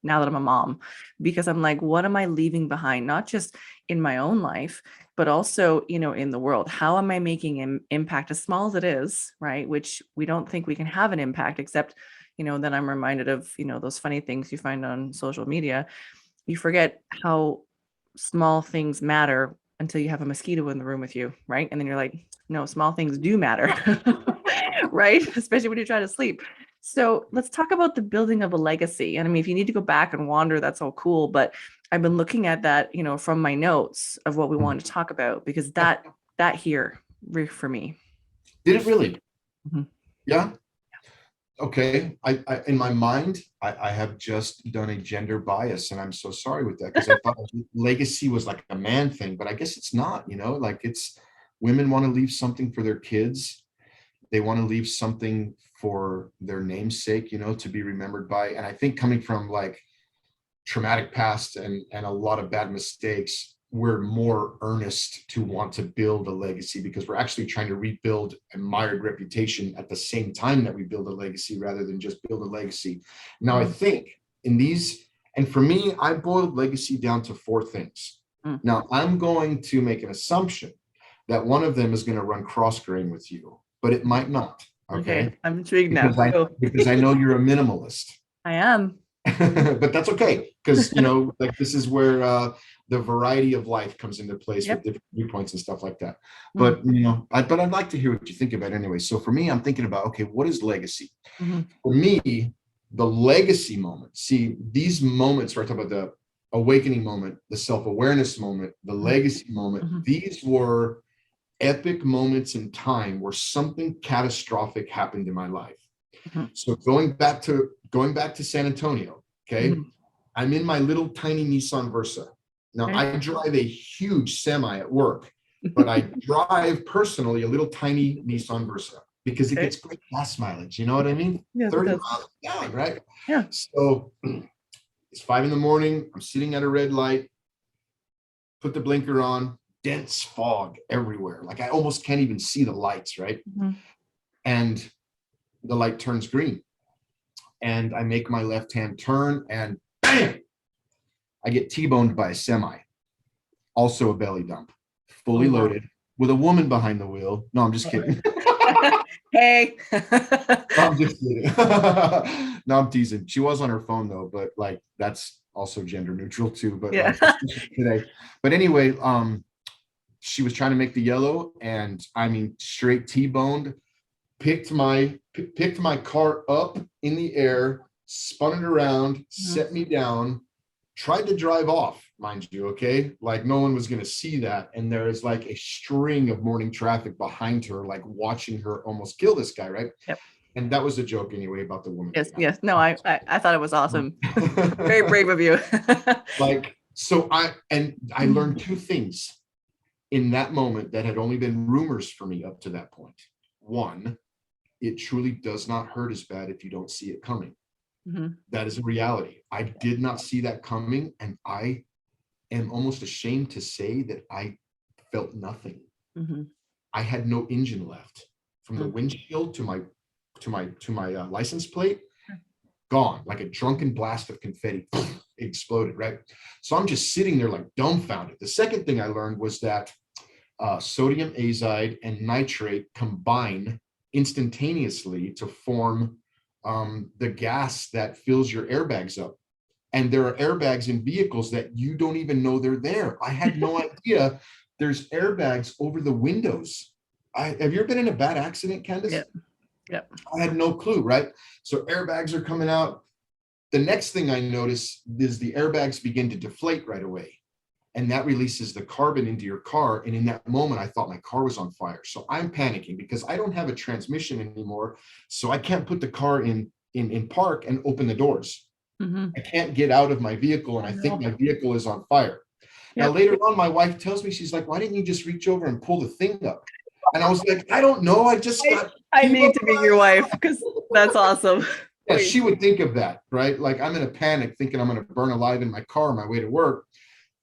now that I'm a mom, because I'm like, what am I leaving behind? Not just in my own life, but also, you know, in the world. How am I making an impact, as small as it is, right? Which we don't think we can have an impact, except, you know, then I'm reminded of, you know, those funny things you find on social media. You forget how small things matter until you have a mosquito in the room with you, right? And then you're like, no, small things do matter, right? Especially when you try to sleep. So let's talk about the building of a legacy. And I mean, if you need to go back and wander, that's all cool. But I've been looking at that, you know, from my notes of what we wanted to talk about, because that here for me. Did it really? Mhm. Yeah. Okay. I in my mind, I have just done a gender bias, and I'm so sorry with that, because I thought legacy was like a man thing, but I guess it's not, you know, like it's women want to leave something for their kids. They want to leave something for their namesake, you know, to be remembered by. And I think coming from like traumatic past and a lot of bad mistakes, we're more earnest to want to build a legacy, because we're actually trying to rebuild a mired reputation at the same time that we build a legacy, rather than just build a legacy. Now, I think in these, and for me, I boiled legacy down to 4 things. Now, I'm going to make an assumption that one of them is going to run cross-grain with you, but it might not. Okay. I'm intrigued because now. because I know you're a minimalist. I am. But that's okay, because like this is where the variety of life comes into place with different viewpoints and stuff like that. But but I'd like to hear what you think about it anyway. So for me, I'm thinking about, okay, what is legacy? For me, the legacy moment. See, these moments where I talk about the awakening moment, the self-awareness moment, the legacy moment, these were epic moments in time where something catastrophic happened in my life. So going back to San Antonio, okay, I'm in my little tiny Nissan Versa. Now, I drive a huge semi at work, but I drive personally a little tiny Nissan Versa because it gets great gas mileage. You know what I mean? Yes, 30 miles an hour, right? Yeah. So it's 5 a.m. I'm sitting at a red light, put the blinker on, dense fog everywhere. Like I almost can't even see the lights, right? And the light turns green. And I make my left-hand turn and bam, I get T-boned by a semi. Also a belly dump, fully loaded, with a woman behind the wheel. No, I'm just kidding. Hey. No, I'm just kidding. No, I'm teasing. She was on her phone though, but like that's also gender neutral too. But like, today. But anyway, she was trying to make the yellow, and I mean straight T-boned. Picked my car up in the air, spun it around, set me down, tried to drive off, mind you, okay? Like no one was going to see that. And there is like a string of morning traffic behind her, like watching her almost kill this guy, right? Yep. And that was a joke anyway about the woman. Yes. No, I thought it was awesome. Very brave of you. Like, so I learned 2 things in that moment that had only been rumors for me up to that point. 1, it truly does not hurt as bad if you don't see it coming. That is a reality. I did not see that coming, and I am almost ashamed to say that I felt nothing. I had no engine left from the windshield to my license plate. Gone, like a drunken blast of confetti. Exploded, right? So I'm just sitting there like dumbfounded. The second thing I learned was that sodium azide and nitrate combine instantaneously to form the gas that fills your airbags up. And there are airbags in vehicles that you don't even know they're there. I had no idea there's airbags over the windows. Have you ever been in a bad accident, Candace? Yep. I had no clue, right? So airbags are coming out. The next thing I notice is the airbags begin to deflate right away. And that releases the carbon into your car. And in that moment, I thought my car was on fire. So I'm panicking because I don't have a transmission anymore. So I can't put the car in park and open the doors. I can't get out of my vehicle. And I think my vehicle is on fire. Now, later on, my wife tells me, she's like, why didn't you just reach over and pull the thing up? And I was like, I don't know. I just got. I need to be your wife because that's awesome. Yeah, she would think of that, right? Like I'm in a panic thinking I'm going to burn alive in my car on my way to work.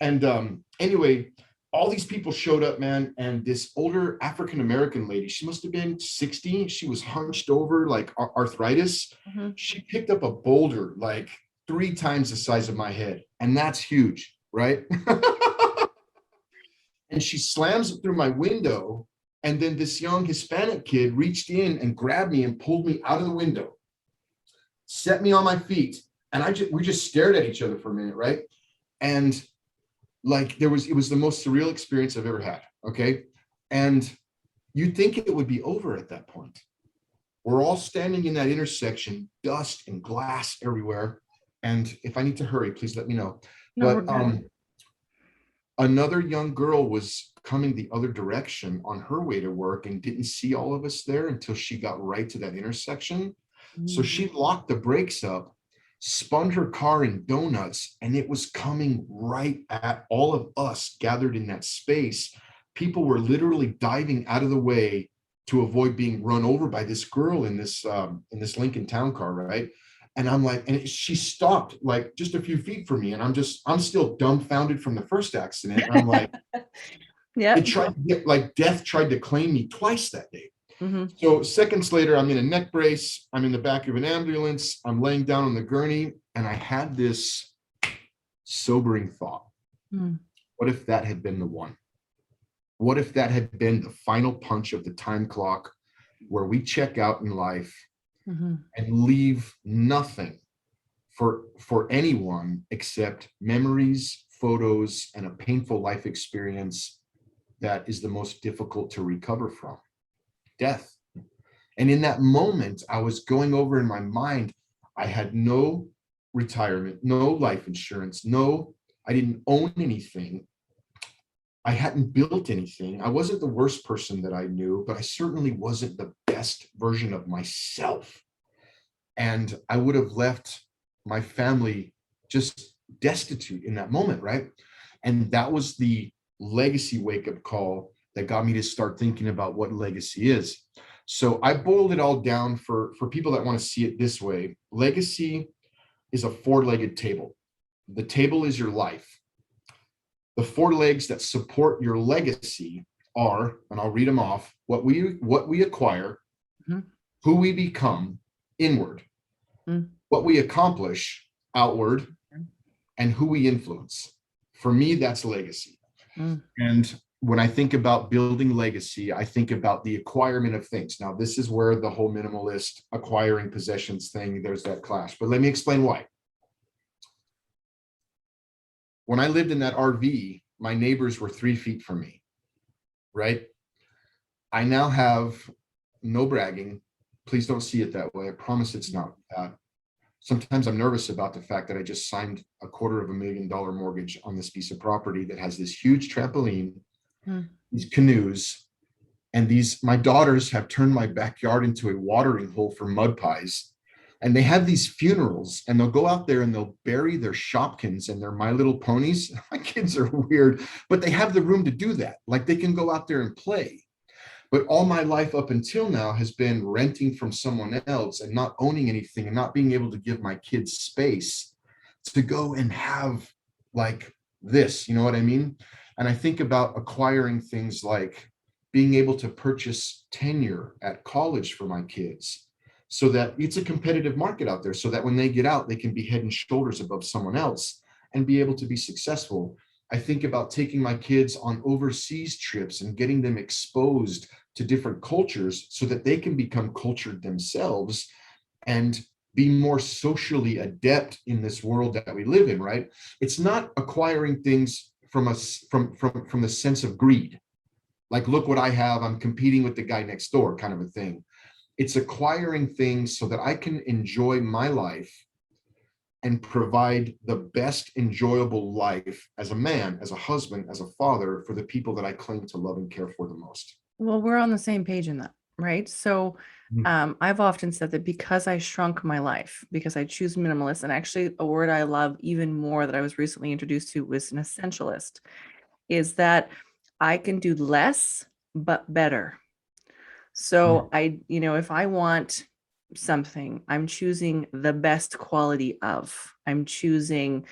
And anyway, all these people showed up, man. And this older African-American lady, she must have been 60. She was hunched over like arthritis. She picked up a boulder like 3 times the size of my head. And that's huge, right? And she slams it through my window. And then this young Hispanic kid reached in and grabbed me and pulled me out of the window, set me on my feet. And we just stared at each other for a minute, right? And like it was the most surreal experience I've ever had. Okay. And you'd think it would be over at that point. We're all standing in that intersection, dust and glass everywhere. And if I need to hurry, please let me know. But another young girl was coming the other direction on her way to work and didn't see all of us there until she got right to that intersection. So she locked the brakes up, spun her car in donuts, and it was coming right at all of us gathered in that space. People were literally diving out of the way to avoid being run over by this girl in this Lincoln Town car, right? And I'm like, and she stopped like just a few feet from me. And I'm still dumbfounded from the first accident. And I'm like, Yeah. it tried to get like death tried to claim me twice that day. Mm-hmm. So seconds later, I'm in a neck brace. I'm in the back of an ambulance. I'm laying down on the gurney. And I had this sobering thought. Mm. What if that had been the one? What if that had been the final punch of the time clock where we check out in life Mm-hmm. and leave nothing for anyone except memories, photos, and a painful life experience that is the most difficult to recover from? Death. And in that moment, I was going over in my mind, I had no retirement, no life insurance, I didn't own anything. I hadn't built anything. I wasn't the worst person that I knew, but I certainly wasn't the best version of myself. And I would have left my family just destitute in that moment, right? And that was the legacy wake-up call that got me to start thinking about what legacy is. So I boiled it all down for people that want to see it this way. Legacy is a four-legged table. The table is your life. The four legs that support your legacy are, and I'll read them off, what we acquire, mm-hmm. who we become, inward, what we accomplish, outward, and who we influence. For me, that's legacy. And when I think about building legacy, I think about the acquirement of things. Now, this is where the whole minimalist acquiring possessions thing, there's that clash. But let me explain why. When I lived in that RV, my neighbors were 3 feet from me, right? I now have, no bragging, please don't see it that way. I promise it's not that. Sometimes I'm nervous about the fact that I just signed a $250,000 mortgage on this piece of property that has this huge trampoline, these canoes, and my daughters have turned my backyard into a watering hole for mud pies. And they have these funerals and they'll go out there and they'll bury their Shopkins and their My Little Ponies. My kids are weird, but they have the room to do that. Like they can go out there and play. But all my life up until now has been renting from someone else and not owning anything and not being able to give my kids space to go and have like this, you know what I mean? And I think about acquiring things like being able to purchase tenure at college for my kids, so that it's a competitive market out there, so that when they get out, they can be head and shoulders above someone else and be able to be successful. I think about taking my kids on overseas trips and getting them exposed to different cultures so that they can become cultured themselves and be more socially adept in this world that we live in, right? It's not acquiring things from the sense of greed. Like, look what I have, I'm competing with the guy next door kind of a thing. It's acquiring things so that I can enjoy my life and provide the best enjoyable life as a man, as a husband, as a father for the people that I claim to love and care for the most. Well, we're on the same page in that, right? So I've often said that because I shrunk my life, because I choose minimalist, and actually a word I love even more that I was recently introduced to was an essentialist, is that I can do less, but better. So if I want something, I'm choosing the best quality of, I'm choosing,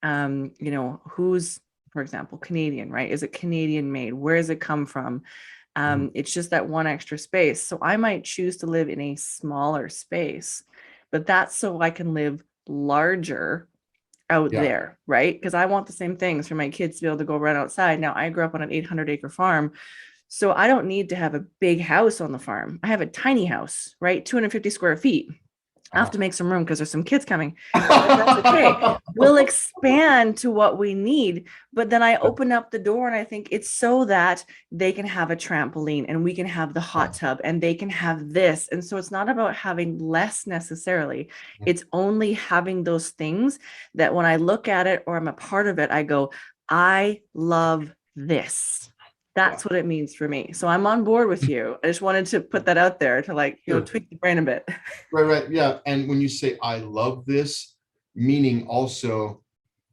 who's, for example, Canadian, right? Is it Canadian made? Where does it come from? It's just that one extra space. So I might choose to live in a smaller space, but that's so I can live larger out there, right? Because I want the same things for my kids to be able to go run outside. Now, I grew up on an 800-acre farm, so I don't need to have a big house on the farm. I have a tiny house, right? 250 square feet. I have to make some room because there's some kids coming. But that's okay. We'll expand to what we need. But then I open up the door and I think it's so that they can have a trampoline and we can have the hot tub and they can have this. And so it's not about having less necessarily. It's only having those things that when I look at it or I'm a part of it, I go, I love this. That's what it means for me. So I'm on board with you. I just wanted to put that out there to tweak the brain a bit. Right. Yeah. And when you say, I love this, meaning also,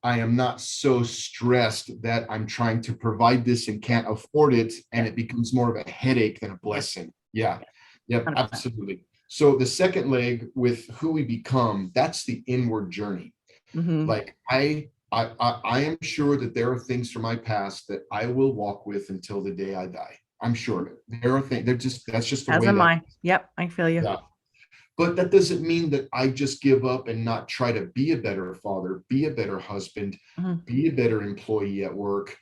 I am not so stressed that I'm trying to provide this and can't afford it. And it becomes more of a headache than a blessing. Yeah. 100%. Absolutely. So the second leg with who we become, that's the inward journey. Like I am sure that there are things from my past that I will walk with until the day I die. I'm sure of it. There are things, that's just the As way am that, I. Yep, I feel you. yeah. But that doesn't mean that I just give up and not try to be a better father, be a better husband, be a better employee at work,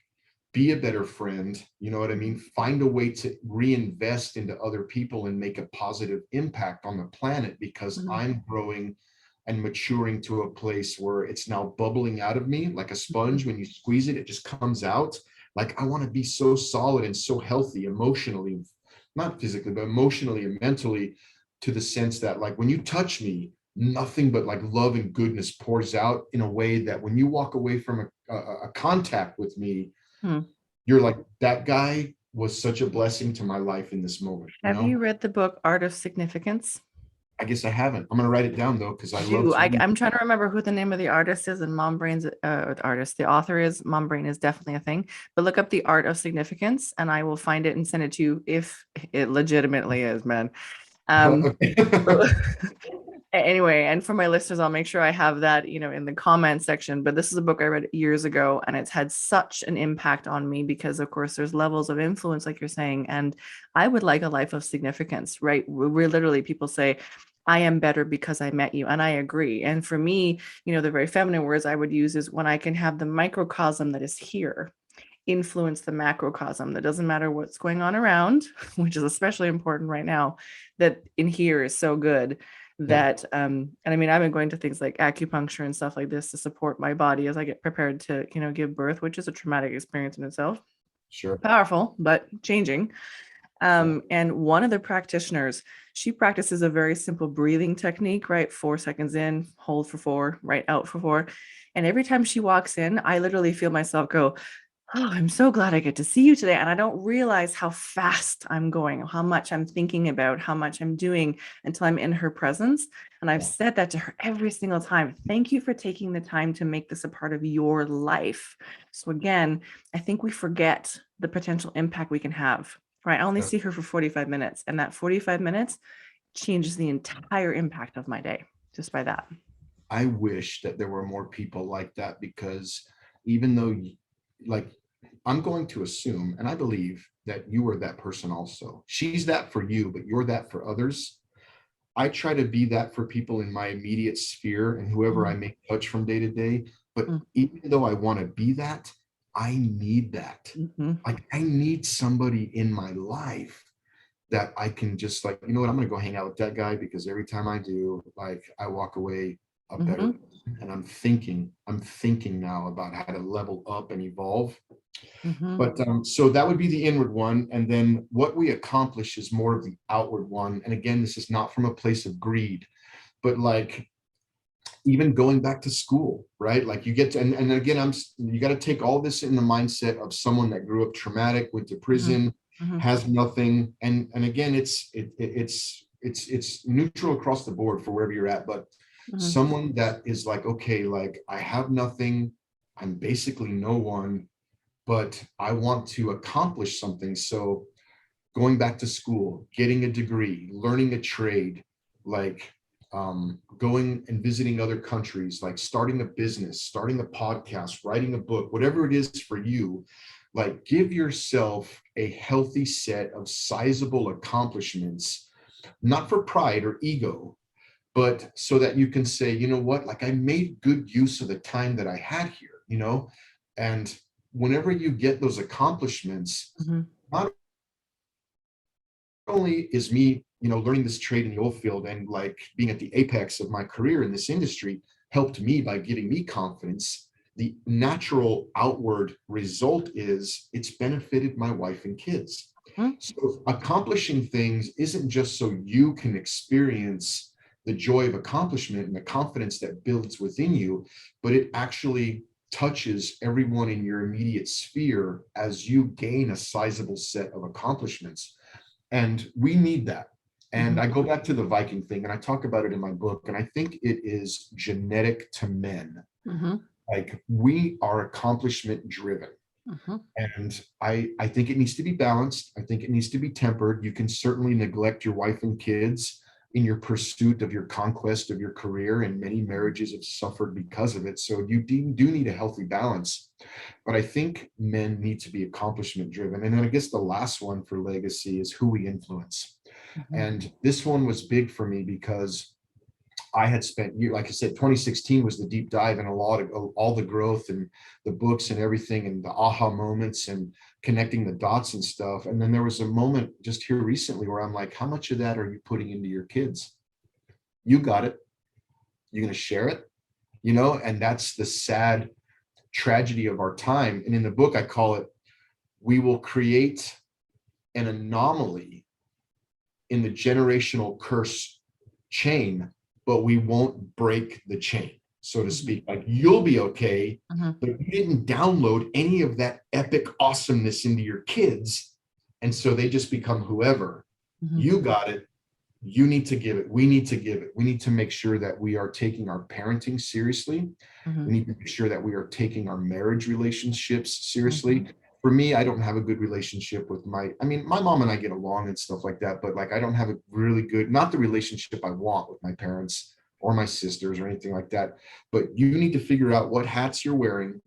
be a better friend. You know what I mean? Find a way to reinvest into other people and make a positive impact on the planet, because I'm growing and maturing to a place where it's now bubbling out of me like a sponge. When you squeeze it, it just comes out. Like, I want to be so solid and so healthy emotionally, not physically, but emotionally and mentally, to the sense that, like, when you touch me, nothing but like love and goodness pours out in a way that when you walk away from a contact with me, you're like, that guy was such a blessing to my life in this moment. Have you read the book Art of Significance? I guess I haven't. I'm going to write it down though, because I love to read. I'm trying to remember who the name of the artist is, and Mom Brain's artist. The author is Mom Brain is definitely a thing. But look up The Art of Significance, and I will find it and send it to you if it legitimately is, man. Anyway, and for my listeners, I'll make sure I have that, in the comment section. But this is a book I read years ago, and it's had such an impact on me because, of course, there's levels of influence, like you're saying. And I would like a life of significance, right? We're literally, people say, I am better because I met you. And I agree. And for me, the very feminine words I would use is when I can have the microcosm that is here influence the macrocosm. That doesn't matter what's going on around, which is especially important right now, that in here is so good that and I mean, I've been going to things like acupuncture and stuff like this to support my body as I get prepared to give birth, which is a traumatic experience in itself. Sure. Powerful, but changing. And one of the practitioners, she practices a very simple breathing technique, right? 4 seconds in, hold for 4, right, out for 4. And every time she walks in, I literally feel myself go, oh, I'm so glad I get to see you today. And I don't realize how fast I'm going, how much I'm thinking about, how much I'm doing until I'm in her presence. And I've said that to her every single time. Thank you for taking the time to make this a part of your life. So again, I think we forget the potential impact we can have, right? I only see her for 45 minutes, and that 45 minutes changes the entire impact of my day just by that. I wish that there were more people like that, because even though, like, I'm going to assume, and I believe that you are that person also. She's that for you, but you're that for others. I try to be that for people in my immediate sphere and whoever I make touch from day to day. But even though I want to be that, I need that. Like, I need somebody in my life that I can just, like, you know what, I'm going to go hang out with that guy, because every time I do, like, I walk away a better person. And I'm thinking now about how to level up and evolve. But so that would be the inward one. And then what we accomplish is more of the outward one. And again, this is not from a place of greed, but like, even going back to school, right? Like, you get to, and again, you got to take all this in the mindset of someone that grew up traumatic, went to prison, has nothing. And again, it's neutral across the board for wherever you're at, but someone that is like, okay, like, I have nothing, I'm basically no one, but I want to accomplish something. So going back to school, getting a degree, learning a trade, like going and visiting other countries, like starting a business, starting a podcast, writing a book, whatever it is for you, like, give yourself a healthy set of sizable accomplishments, not for pride or ego, but so that you can say, you know what, like, I made good use of the time that I had here, and whenever you get those accomplishments, not only is me, learning this trade in the oil field and like being at the apex of my career in this industry helped me by giving me confidence, the natural outward result is it's benefited my wife and kids. So accomplishing things isn't just so you can experience the joy of accomplishment and the confidence that builds within you, but it actually touches everyone in your immediate sphere as you gain a sizable set of accomplishments. And we need that. And I go back to the Viking thing, and I talk about it in my book, and I think it is genetic to men. Like, we are accomplishment driven. And I think it needs to be balanced. I think it needs to be tempered. You can certainly neglect your wife and kids in your pursuit of your conquest of your career, and many marriages have suffered because of it. So you do need a healthy balance. But I think men need to be accomplishment driven. And then I guess the last one for legacy is who we influence. And this one was big for me because I had spent, like I said, 2016 was the deep dive and a lot of all the growth and the books and everything and the aha moments and connecting the dots and stuff. And then there was a moment just here recently where I'm like, how much of that are you putting into your kids? You got it. You're going to share it, and that's the sad tragedy of our time. And in the book, I call it, we will create an anomaly in the generational curse chain, but we won't break the chain, so to speak. Like, you'll be okay, but you didn't download any of that epic awesomeness into your kids. And so they just become whoever. You got it. You need to give it. We need to give it. We need to make sure that we are taking our parenting seriously. We need to make sure that we are taking our marriage relationships seriously. For me, I don't have a good relationship with my mom and I get along and stuff like that, but like, I don't have a really good, not the relationship I want with my parents or my sisters or anything like that. But you need to figure out what hats you're wearing.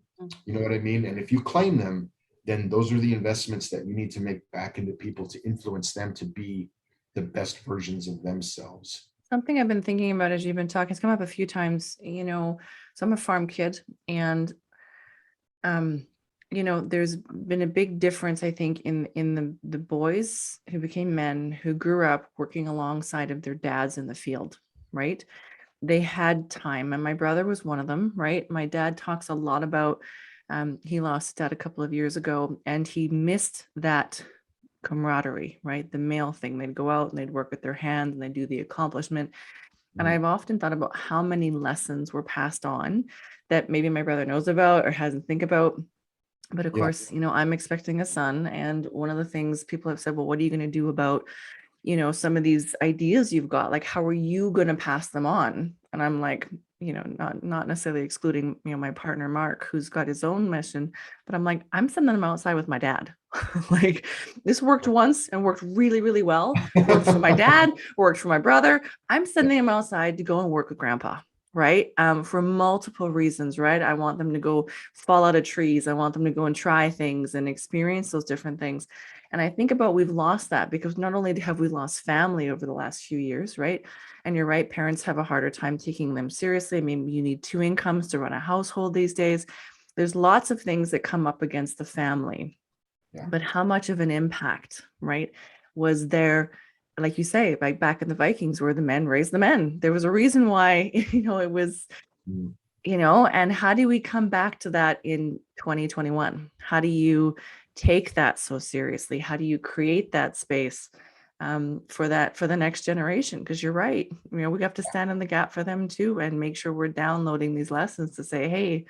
You know what I mean? And if you claim them, then those are the investments that you need to make back into people to influence them to be the best versions of themselves. Something I've been thinking about as you've been talking, it's come up a few times, so I'm a farm kid, and there's been a big difference, I think, in the boys who became men who grew up working alongside of their dads in the field, right? They had time, and my brother was one of them, right? My dad talks a lot about, he lost his dad a couple of years ago, and he missed that camaraderie, right? The male thing. They'd go out and they'd work with their hands and they'd do the accomplishment. And I've often thought about how many lessons were passed on that maybe my brother knows about or hasn't think about. But of course, I'm expecting a son. And one of the things people have said, well, what are you going to do about, some of these ideas you've got? Like, how are you going to pass them on? And I'm like, not necessarily excluding, my partner, Mark, who's got his own mission, but I'm like, I'm sending them outside with my dad. Like, this worked once and worked really, really well. Worked for my dad, worked for my brother. I'm sending him outside to go and work with grandpa. Right. For multiple reasons, right? I want them to go fall out of trees. I want them to go and try things and experience those different things. And I think about, we've lost that because not only have we lost family over the last few years, right? And you're right, parents have a harder time taking them seriously. I mean, you need two incomes to run a household these days. There's lots of things that come up against the family. Yeah. But how much of an impact, right, was there? Like you say, like back in the Vikings, where the men raised the men. There was a reason why, it was, and how do we come back to that in 2021? How do you take that so seriously? How do you create that space for the next generation? Because you're right. We have to stand in the gap for them too, and make sure we're downloading these lessons to say, hey,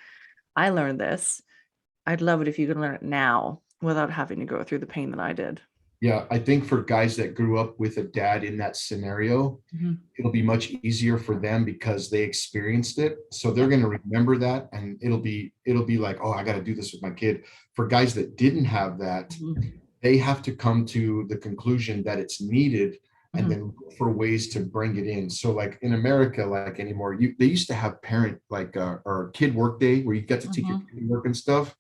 I learned this. I'd love it if you could learn it now without having to go through the pain that I did. Yeah, I think for guys that grew up with a dad in that scenario, it'll be much easier for them because they experienced it. So they're going to remember that, and it'll be like, oh, I got to do this with my kid. For guys that didn't have that, they have to come to the conclusion that it's needed and then look for ways to bring it in. So like in America, like anymore, they used to have parent or kid work day where you got to take your kid to work and stuff.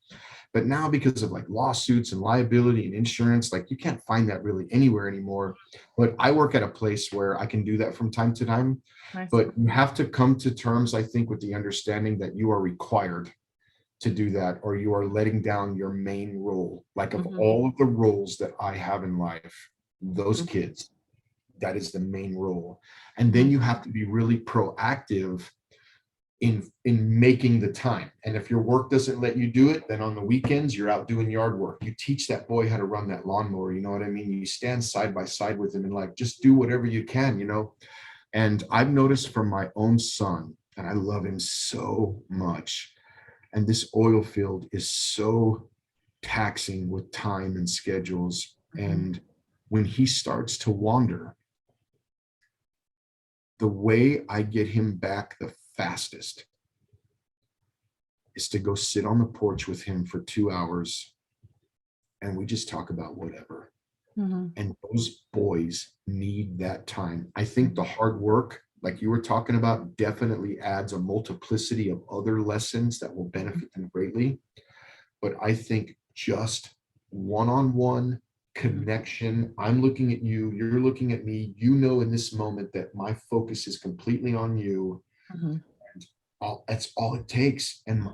But now, because of like lawsuits and liability and insurance, like you can't find that really anywhere anymore. But I work at a place where I can do that from time to time. Nice. But you have to come to terms, I think, with the understanding that you are required to do that, or you are letting down your main role. Like of all of the roles that I have in life, those kids, that is the main role. And then you have to be really proactive in making the time. And if your work doesn't let you do it, then on the weekends you're out doing yard work. You teach that boy how to run that lawnmower, you know what I mean? You stand side by side with him and like just do whatever you can, And I've noticed from my own son, and I love him so much, and this oil field is so taxing with time and schedules. And when he starts to wander, the way I get him back the fastest is to go sit on the porch with him for 2 hours and we just talk about whatever. Mhm. And those boys need that time. I think the hard work, like you were talking about, definitely adds a multiplicity of other lessons that will benefit them greatly. But I think just one-on-one connection. I'm looking at you, you're looking at me. You know, in this moment that my focus is completely on you. Mhm. That's all it takes. And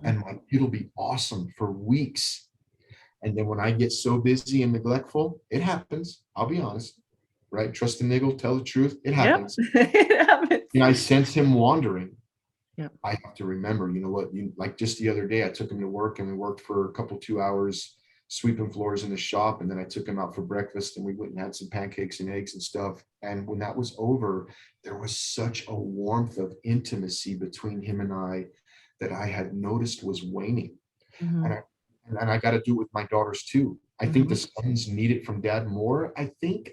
it'll be awesome for weeks. And then when I get so busy and neglectful, it happens. I'll be honest, right? Trust and niggle, tell the truth. It Yep. happens. It happens. And I sense him wandering. Yep. I have to remember, you know what, like just the other day, I took him to work and we worked for a couple, 2 hours sweeping floors in the shop. And then I took him out for breakfast and we went and had some pancakes and eggs and stuff. And when that was over, there was such a warmth of intimacy between him and I that I had noticed was waning. Mhm. And I got to do it with my daughters too. I think the Mhm. sons need it from dad more. I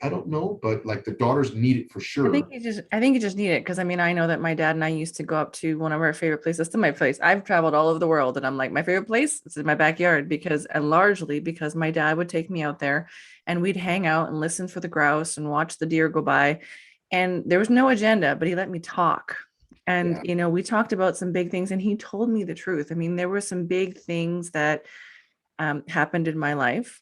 don't know, but like the daughters need it for I think sure. you just need it because I mean I know that my dad and I used to go up to one of our favorite places to my place. I've traveled all over the world and I'm like my favorite place is in my backyard because and largely because my dad would take me out there and we'd hang out and listen for the grouse and watch the deer go by. And there was no agenda, but he let me talk. And Yeah. you know, we talked about some big things and he told me the truth. I mean, there were some big things that happened in my life.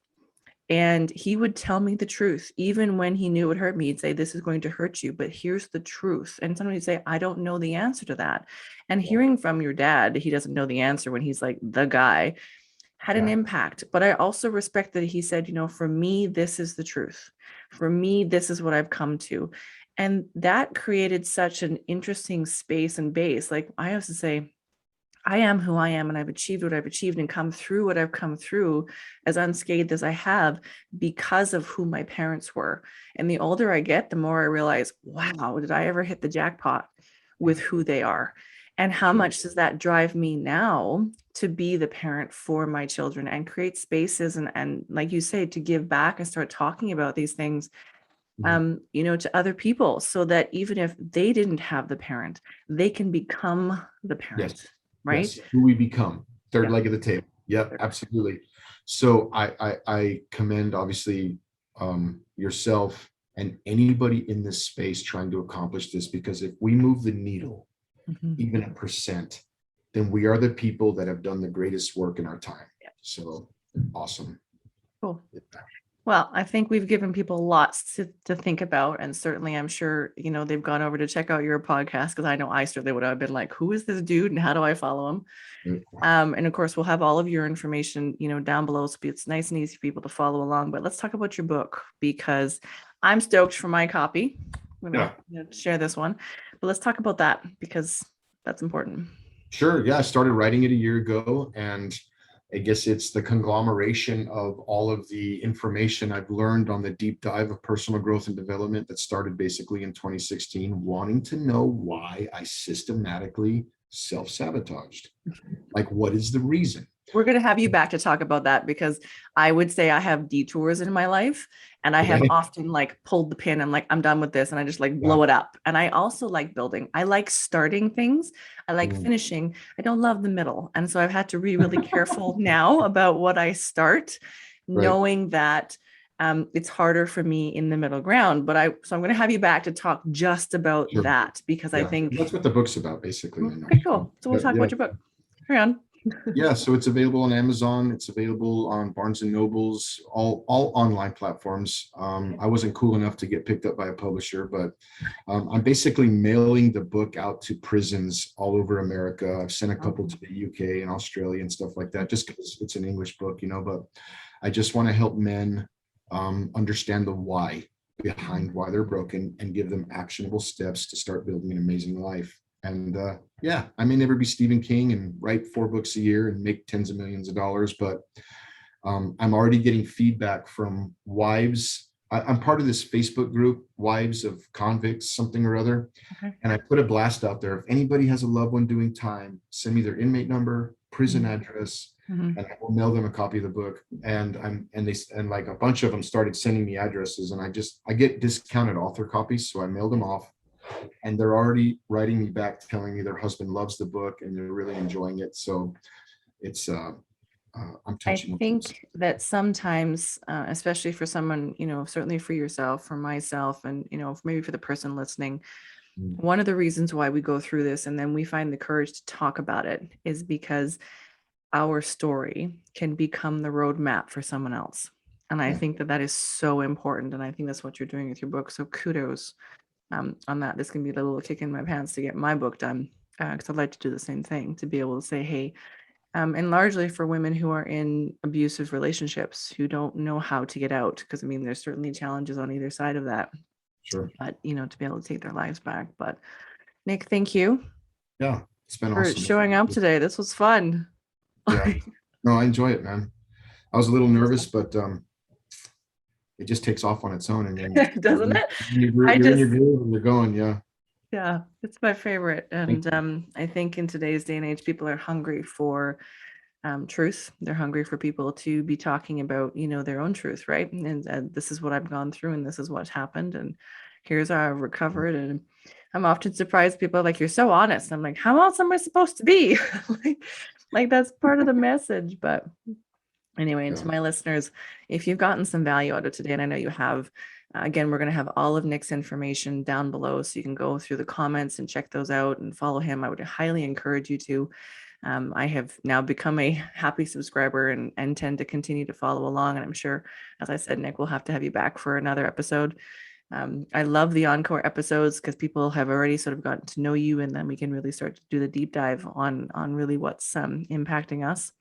And he would tell me the truth, even when he knew it would hurt me. He'd say, "This is going to hurt you, but here's the truth." And sometimes he'd say, "I don't know the answer to that." And Yeah. hearing from your dad, he doesn't know the answer when he's like the guy, had an Yeah. impact. But I also respect that he said, you know, for me, this is the truth. For me, this is what I've come to. And that created such an interesting space and base. Like I have to say, I am who I am and I've achieved what I've achieved and come through what I've come through as unscathed as I have because of who my parents were. And the older I get, the more I realize, wow, did I ever hit the jackpot with who they are? And how Sure. much does that drive me now to be the parent for my children and create spaces and like you say, to give back and start talking about these things Mhm. you know, to other people so that even if they didn't have the parent, they can become the Yes. parent, right? Yes. Who we become. Third Yeah. leg of the table. Yep. Absolutely. So I commend obviously yourself and anybody in this space trying to accomplish this, because if we move the needle Mhm. even a percent, then we are the people that have done the greatest work in our time. Yeah. So awesome. Cool. Well, I think we've given people lots to think about. And certainly I'm sure, you know, they've gone over to check out your podcast because I know I certainly would have been like, who is this dude and how do I follow him? And of course, we'll have all of your information, you know, down below. So it's nice and easy for people to follow along. But let's talk about your book because I'm stoked for my copy. I'm going to share this one. But let's talk about that because that's important. Sure. Yeah. I started writing it a year ago, and I guess it's the conglomeration of all of the information I've learned on the deep dive of personal growth and development that started basically in 2016, wanting to know why I systematically self-sabotaged. Like, what is the reason? We're going to have you back to talk about that because I would say I have detours in my life and I have Okay. often like pulled the pin. I'm like, I'm done with this. And I just like blow it up. And I also like building. I like starting things. I like finishing. I don't love the middle. And so I've had to be really careful now about what I start, knowing that it's harder for me in the middle ground. But so I'm going to have you back to talk just about Sure. that because I think that's what the book's about, basically. okay, cool. So we'll talk about your book. Carry on. Yeah, so it's available on Amazon. It's available on Barnes and Nobles, all online platforms. I wasn't cool enough to get picked up by a publisher, but I'm basically mailing the book out to prisons all over America. I've sent a couple to the UK and Australia and stuff like that, just because it's an English book, you know. But I just want to help men understand the why behind why they're broken and give them actionable steps to start building an amazing life. And yeah, I may never be Stephen King and write 4 books a year and make tens of millions of dollars, but I'm already getting feedback from wives. I'm part of this Facebook group, Wives of Convicts, something or other. Okay. And I put a blast out there. If anybody has a loved one doing time, send me their inmate number, prison address, and I will mail them a copy of the book. And like a bunch of them started sending me addresses, and I get discounted author copies, so I mailed them off. And they're already writing me back telling me their husband loves the book and they're really enjoying it. So it's I'm I touching. think that sometimes, especially for someone, certainly for yourself, for myself, and, maybe for the person listening, Mm, one of the reasons why we go through this and then we find the courage to talk about it is because our story can become the roadmap for someone else. And I yeah, think that that is so important. And I think that's what you're doing with your book. So kudos on that. This can be the little kick in my pants to get my book done, because I'd like to do the same thing, to be able to say, hey, and largely for women who are in abusive relationships who don't know how to get out, because I mean, there's certainly challenges on either side of that, sure. but to be able to take their lives back. But Nick, thank you Yeah, it's been for awesome. showing up today. This was fun. Yeah, no, I enjoy it, man. I was a little nervous, but it just takes off on its own, and then Doesn't it? you're in your groove and you're going. Yeah, Yeah, it's my favorite. thank And you. I think in today's day and age, people are hungry for truth. They're hungry for people to be talking about, their own truth, right? And this is what I've gone through, and this is what's happened, and here's how I've recovered. And I'm often surprised people are like, "You're so honest." I'm like, "How else am I supposed to be?" like, like that's part of the message. But anyway, and Yeah, to my listeners, if you've gotten some value out of today, and I know you have, again, we're going to have all of Nick's information down below, so you can go through the comments and check those out and follow him. I would highly encourage you to. I have now become a happy subscriber and tend to continue to follow along. And I'm sure, as I said, Nick, we'll have to have you back for another episode. I love the encore episodes because people have already sort of gotten to know you, and then we can really start to do the deep dive on really what's impacting us.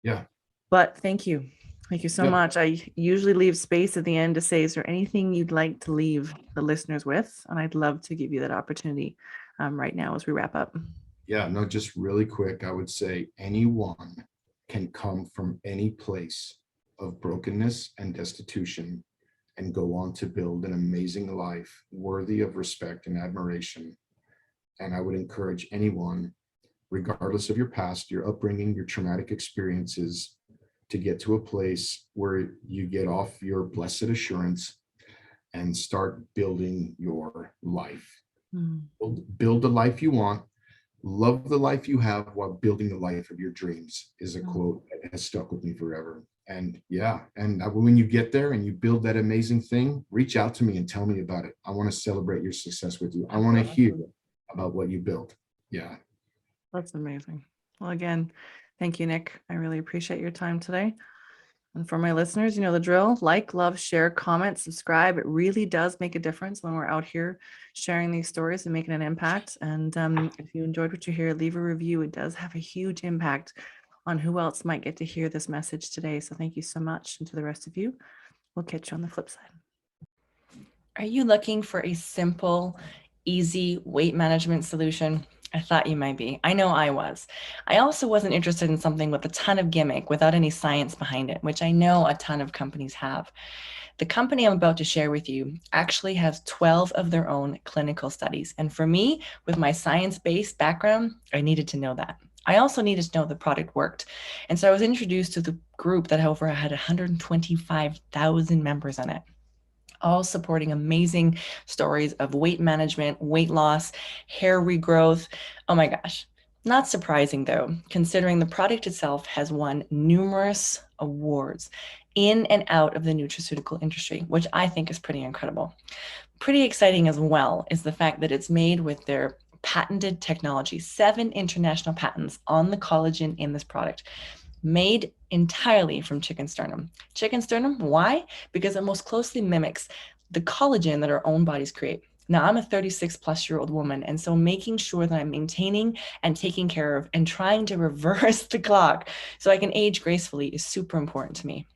yeah, But thank you. Thank you so yeah. much. I usually leave space at the end to say, is there anything you'd like to leave the listeners with? And I'd love to give you that opportunity right now as we wrap up. Yeah, no, just really quick, I would say anyone can come from any place of brokenness and destitution and go on to build an amazing life worthy of respect and admiration. And I would encourage anyone, regardless of your past, your upbringing, your traumatic experiences, to get to a place where you get off your blessed assurance and start building your life. Mm. Build the life you want. Love the life you have while building the life of your dreams is a quote that has stuck with me forever. And yeah, and when you get there and you build that amazing thing, reach out to me and tell me about it. I want to celebrate your success with you. I want to hear about what you built. Yeah. That's amazing. Well, again, thank you, Nick. I really appreciate your time today. And for my listeners, you know the drill. Like, love, share, comment, subscribe. It really does make a difference when we're out here sharing these stories and making an impact. And if you enjoyed what you hear, leave a review. It does have a huge impact on who else might get to hear this message today. So thank you so much. And to the rest of you, we'll catch you on the flip side. Are you looking for a simple, easy weight management solution? I thought you might be. I know I was. I also wasn't interested in something with a ton of gimmick without any science behind it, which I know a ton of companies have. The company I'm about to share with you actually has 12 of their own clinical studies. And for me, with my science-based background, I needed to know that. I also needed to know the product worked. And so I was introduced to the group that, however, had 125,000 members in it, all supporting amazing stories of weight management, weight loss, hair regrowth. Oh my gosh. Not surprising though, considering the product itself has won numerous awards in and out of the nutraceutical industry, which I think is pretty incredible. Pretty exciting as well is the fact that it's made with their patented technology, 7 international patents on the collagen in this product, made entirely from chicken sternum. Chicken sternum, why? Because it most closely mimics the collagen that our own bodies create. Now, I'm a 36-plus-year-old woman, and so making sure that I'm maintaining and taking care of and trying to reverse the clock so I can age gracefully is super important to me.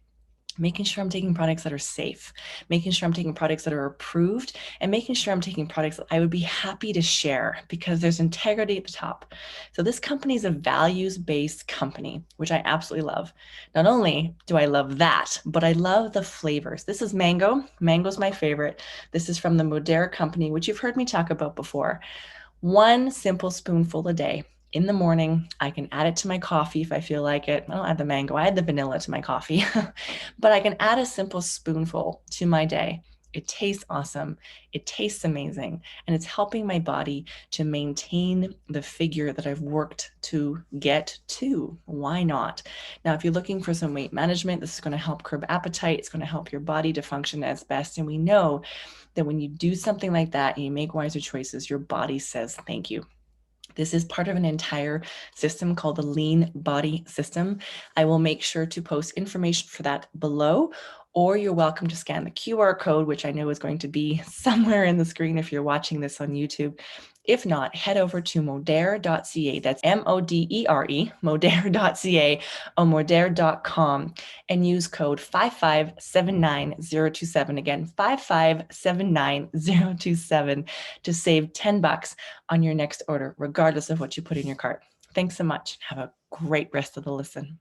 Making sure I'm taking products that are safe, making sure I'm taking products that are approved, and making sure I'm taking products that I would be happy to share because there's integrity at the top. So this company is a values-based company, which I absolutely love. Not only do I love that, but I love the flavors. This is mango. Mango's my favorite. This is from the Modera company, which you've heard me talk about before. 1 simple spoonful a day. In the morning, I can add it to my coffee if I feel like it. I don't add the mango, I add the vanilla to my coffee, but I can add a simple spoonful to my day. It tastes awesome. It tastes amazing. And it's helping my body to maintain the figure that I've worked to get to. Why not? Now, if you're looking for some weight management, this is going to help curb appetite. It's going to help your body to function as best. And we know that when you do something like that and you make wiser choices, your body says thank you. This is part of an entire system called the Lean Body System. I will make sure to post information for that below, or you're welcome to scan the QR code, which I know is going to be somewhere in the screen if you're watching this on YouTube. If not, head over to modere.ca. That's MODERE, modere.ca, or modere.com, and use code 5579027. Again, 5579027 to save $10 on your next order, regardless of what you put in your cart. Thanks so much. Have a great rest of the listen.